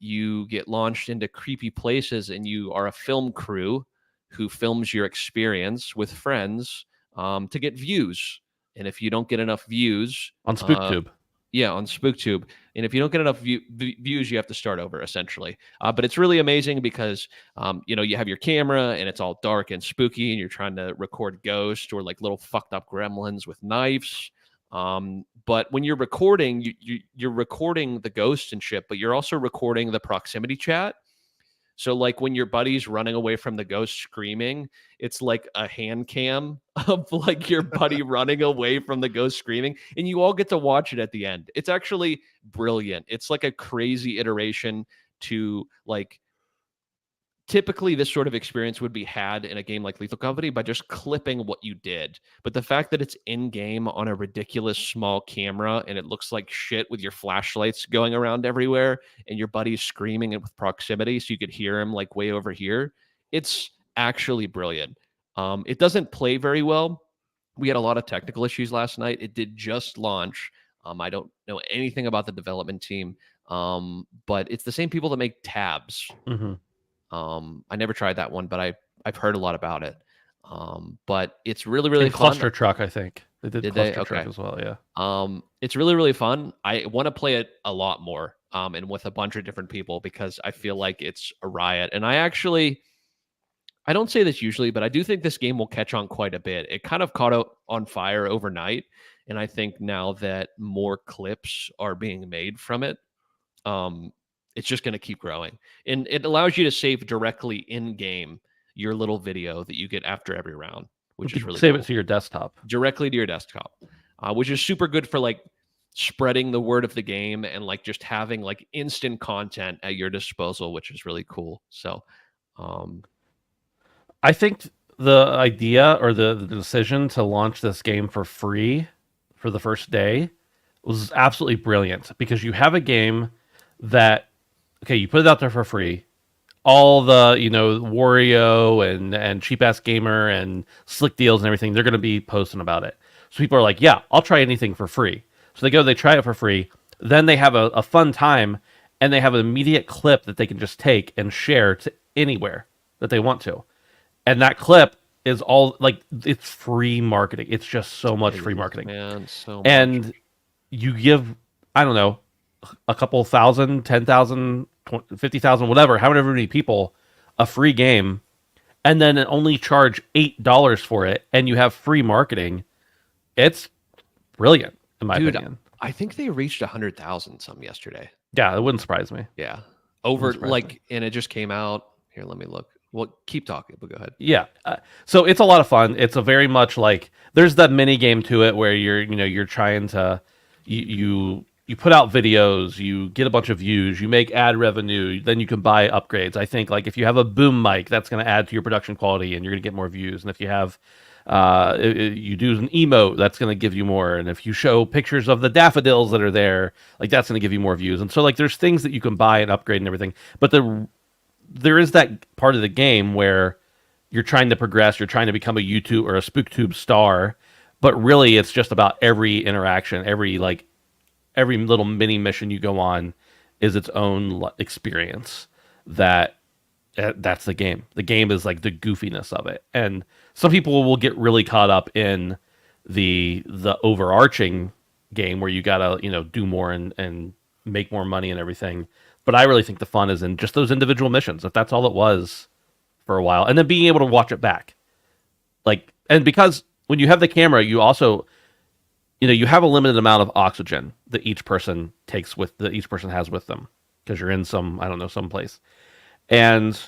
you get launched into creepy places and you are a film crew who films your experience with friends to get views. And if you don't get enough views On SpookTube. yeah, on SpookTube. And if you don't get enough views, you have to start over, essentially. But it's really amazing because, you have your camera and it's all dark and spooky, and you're trying to record ghosts or like little fucked up gremlins with knives. But when you're recording, you're recording the ghosts and shit, but you're also recording the proximity chat. So like when your buddy's running away from the ghost screaming, it's like a hand cam of like your buddy running away from the ghost screaming, and you all get to watch it at the end. It's actually brilliant. It's like a crazy iteration to like typically this sort of experience would be had in a game like Lethal Company by just clipping what you did. But the fact that it's in game on a ridiculous small camera and it looks like shit with your flashlights going around everywhere and your buddy's screaming it with proximity so you could hear him like way over here, it's actually brilliant. It doesn't play very well. We had a lot of technical issues last night. It did just launch. I don't know anything about the development team, but it's the same people that make Tabs. Mm-hmm. I never tried that one, but I've heard a lot about it. But it's really, really fun. Cluster Truck, I think. They did Cluster Truck Okay. as well, yeah. It's really, really fun. I want to play it a lot more, and with a bunch of different people because I feel like it's a riot. And I don't say this usually, but I do think this game will catch on quite a bit. It kind of caught on fire overnight, and I think now that more clips are being made from it, it's just going to keep growing. And it allows you to save directly in game your little video that you get after every round, which is really save cool. it to your desktop. Directly to your desktop, which is super good for like spreading the word of the game and like just having like instant content at your disposal, which is really cool. So, I think the idea or the decision to launch this game for free for the first day was absolutely brilliant because you have a game that, okay, you put it out there for free. All the, Wario and Cheap Ass Gamer and Slick Deals and everything, they're going to be posting about it. So people are like, yeah, I'll try anything for free. So they try it for free. Then they have a fun time and they have an immediate clip that they can just take and share to anywhere that they want to. And that clip is all like, it's free marketing. It's just so much free marketing. Man, so much. And you give, I don't know, a couple thousand, 10,000, 50,000, whatever, however many people a free game, and then only charge $8 for it, and you have free marketing. It's brilliant, in my opinion. I think they reached 100,000 some yesterday. Yeah, it wouldn't surprise me. Yeah. Over surprise like, and it just came out. Here, let me look. Well, keep talking, but go ahead. Yeah. So it's a lot of fun. It's a very much like, there's that mini game to it where you're trying to, you put out videos, you get a bunch of views, you make ad revenue, then you can buy upgrades. I think like if you have a boom mic, that's going to add to your production quality and you're going to get more views. And if you have, you do an emote, that's going to give you more. And if you show pictures of the daffodils that are there, like that's going to give you more views. And so like there's things that you can buy and upgrade and everything. But there is that part of the game where you're trying to progress, you're trying to become a YouTube or a SpookTube star, but really it's just about every interaction, every little mini mission you go on is its own experience. That's the game. The game is like the goofiness of it. And some people will get really caught up in the overarching game where you gotta, do more and make more money and everything. But I really think the fun is in just those individual missions, if that's all it was for a while. And then being able to watch it back. And because when you have the camera, you also, you have a limited amount of oxygen that each person has with them. Because you're in some place. And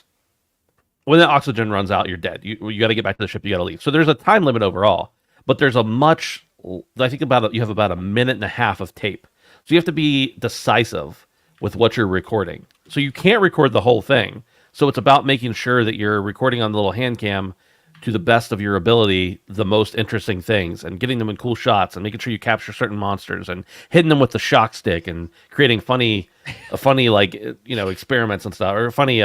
when that oxygen runs out, you're dead. You got to get back to the ship, you got to leave. So there's a time limit overall. But there's you have about a minute and a half of tape. So you have to be decisive with what you're recording. So you can't record the whole thing. So it's about making sure that you're recording on the little hand cam to the best of your ability, the most interesting things, and getting them in cool shots, and making sure you capture certain monsters, and hitting them with the shock stick, and creating funny like experiments and stuff, or funny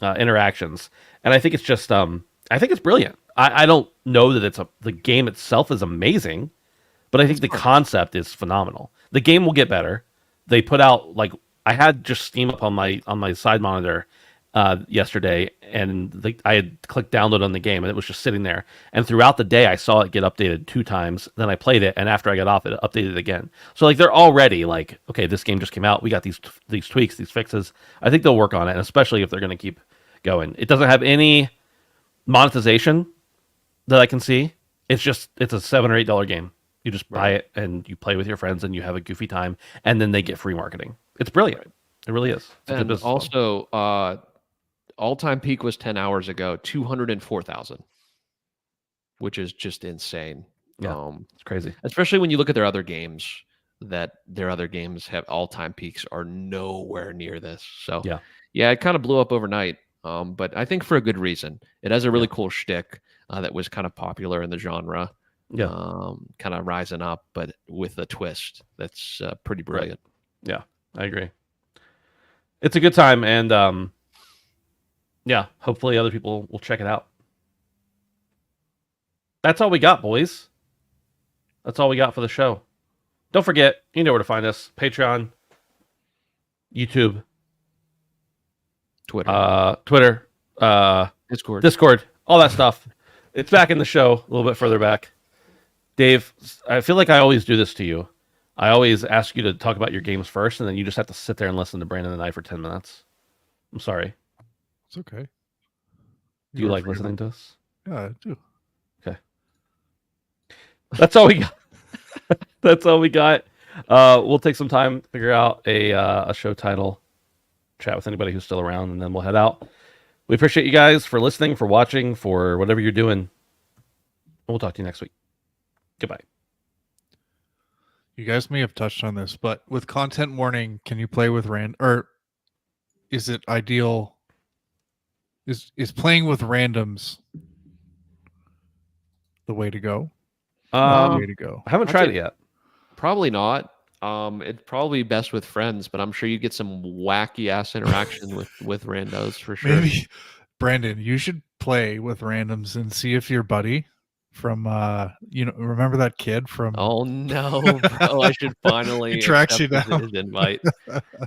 interactions. And I think it's just I think it's brilliant. I don't know that the game itself is amazing, but I think the concept is phenomenal. The game will get better. They put out I had just Steam up on my side monitor yesterday, and I had clicked download on the game, and it was just sitting there. And throughout the day, I saw it get updated 2 times. Then I played it, and after I got off, it updated again. So they're already okay, this game just came out. We got these tweaks, these fixes. I think they'll work on it, and especially if they're going to keep going. It doesn't have any monetization that I can see. It's a $7 or $8 game. You just buy it and you play with your friends and you have a goofy time, and then they get free marketing. It's brilliant. It really is. And also, all-time peak was 10 hours ago, 204,000, which is just insane. Yeah, it's crazy. Especially when you look at their other games, have all-time peaks are nowhere near this. So yeah, it kind of blew up overnight. But I think for a good reason. It has a really cool shtick that was kind of popular in the genre. Yeah. Kind of rising up, but with a twist that's pretty brilliant. Right. Yeah, I agree. It's a good time, and yeah, hopefully other people will check it out. That's all we got, boys. That's all we got for the show. Don't forget, you know where to find us. Patreon, YouTube, Twitter, Discord, all that stuff. It's back in the show, a little bit further back. Dave, I feel like I always do this to you. I always ask you to talk about your games first, and then you just have to sit there and listen to Brandon and I for 10 minutes. I'm sorry. It's okay. Do you like listening to us? Yeah, I do. Okay. That's all we got. That's all we got. We'll take some time to figure out a show title, chat with anybody who's still around, and then we'll head out. We appreciate you guys for listening, for watching, for whatever you're doing. We'll talk to you next week. Goodbye. You guys may have touched on this, but with content warning, can you play with or is it ideal? Is playing with randoms the way to go? The way to go. I haven't tried it yet. Probably not. It'd probably be best with friends, but I'm sure you get some wacky ass interaction with randos for sure. Maybe Brandon, you should play with randoms and see if your buddy from remember that kid from Oh no, bro, I should finally tracks you accept down. his invite.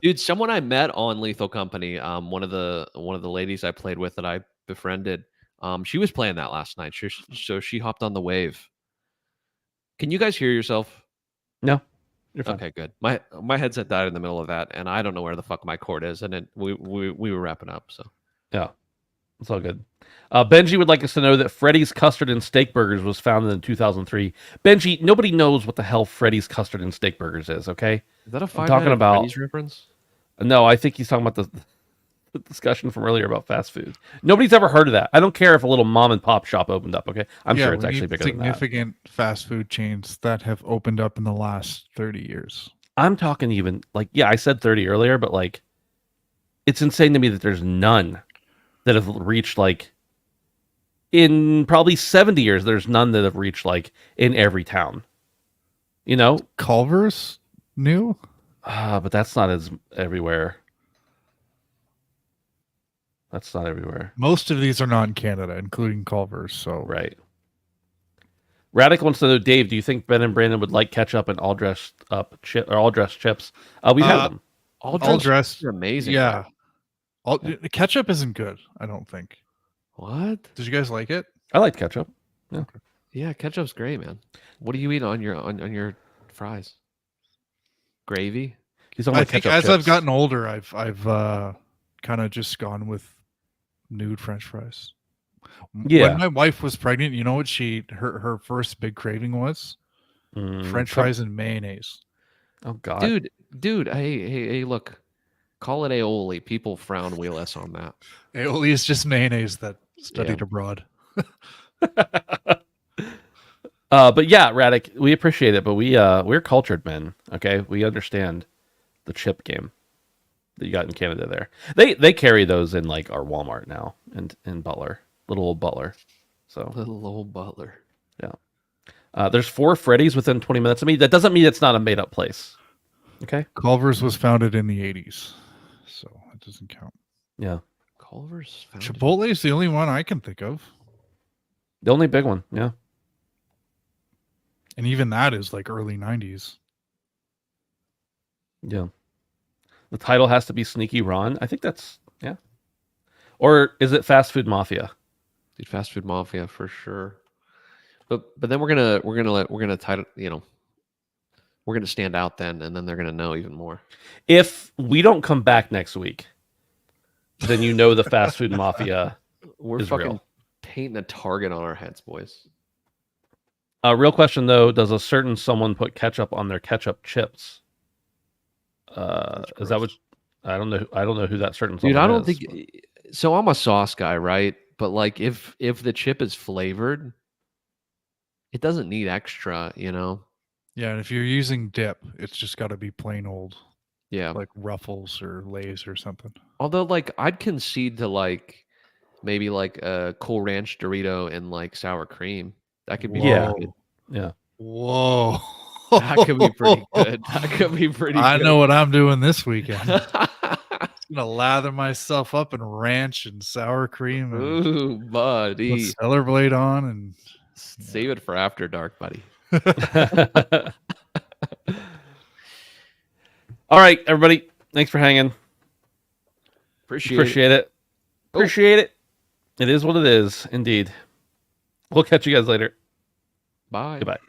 Dude, someone I met on Lethal Company, one of the ladies I played with that I befriended, she was playing that last night. So she hopped on the wave. Can you guys hear yourself? No. You're fine. Okay, good. My headset died in the middle of that, and I don't know where the fuck my cord is, and we were wrapping up, so yeah. It's all good. Benji would like us to know that Freddy's Custard and Steak Burgers was founded in 2003. Benji, nobody knows what the hell Freddy's Custard and Steak Burgers is, okay? Is that a I'm talking about Freddy's reference? No, I think he's talking about the discussion from earlier about fast food. Nobody's ever heard of that. I don't care if a little mom and pop shop opened up, okay? I'm sure it's actually bigger than that. Significant fast food chains that have opened up in the last 30 years. I'm talking even, I said 30 earlier, but, it's insane to me that there's none that have reached, in probably 70 years, there's none that have reached, in every town. You know? Culver's new? But that's not as everywhere. That's not everywhere. Most of these are not in Canada, including Culver's, so... Right. Radic wants to know, Dave, do you think Ben and Brandon would like ketchup and all dressed chips? We've had them. All dressed are amazing. Yeah. Ketchup isn't good, I don't think. What? Did you guys like it? I like ketchup. Yeah. Okay. Yeah, ketchup's great, man. What do you eat on your fries? Gravy? I think as I've gotten older, I've kind of just gone with nude French fries. Yeah. When my wife was pregnant, you know what her first big craving was? French fries and mayonnaise. Oh God, dude, hey, look, call it aioli. People frown way less on that. Aioli is just mayonnaise that studied abroad. But yeah, Radic, we appreciate it, but we're cultured men. Okay, we understand the chip game that you got in Canada. There, they carry those in like our Walmart now, and in Butler, little old Butler. So Little old Butler. yeah, there's 4 Freddy's within 20 minutes of me. That doesn't mean it's not a made up place. Okay. Culver's was founded in the 80s, so it doesn't count. Yeah, Culver's. Chipotle is the only one I can think of, the only big one. Yeah. and even that is like early 90s. Yeah. The title has to be Sneaky Ron. I think that's yeah. Or is it Fast Food Mafia? Dude, Fast Food Mafia for sure. But then we're gonna title, we're gonna stand out then, and then they're gonna know even more. If we don't come back next week, then you know the Fast Food Mafia We're is fucking real. painting a target on our heads, boys. Real question though: does a certain someone put ketchup on their ketchup chips? Is that what? I don't know. I don't know who that certain someone Dude, I don't is, think but- so. I'm a sauce guy, right? But like, if the chip is flavored, it doesn't need extra, Yeah, and if you're using dip, it's just got to be plain old, Yeah. like Ruffles or Lay's or something. Although, like, I'd concede to like maybe like a Cool Ranch Dorito and like sour cream. That could be Yeah. pretty good. Yeah. Whoa. That could be pretty good. That could be pretty I good. know what I'm doing this weekend. I'm gonna lather myself up in ranch and sour cream and Ooh, put buddy. Stellar Blade on, and Save it for after dark, buddy. All right, everybody. Thanks for hanging. Appreciate it. Appreciate it. It is what it is, indeed. We'll catch you guys later. Bye. Goodbye.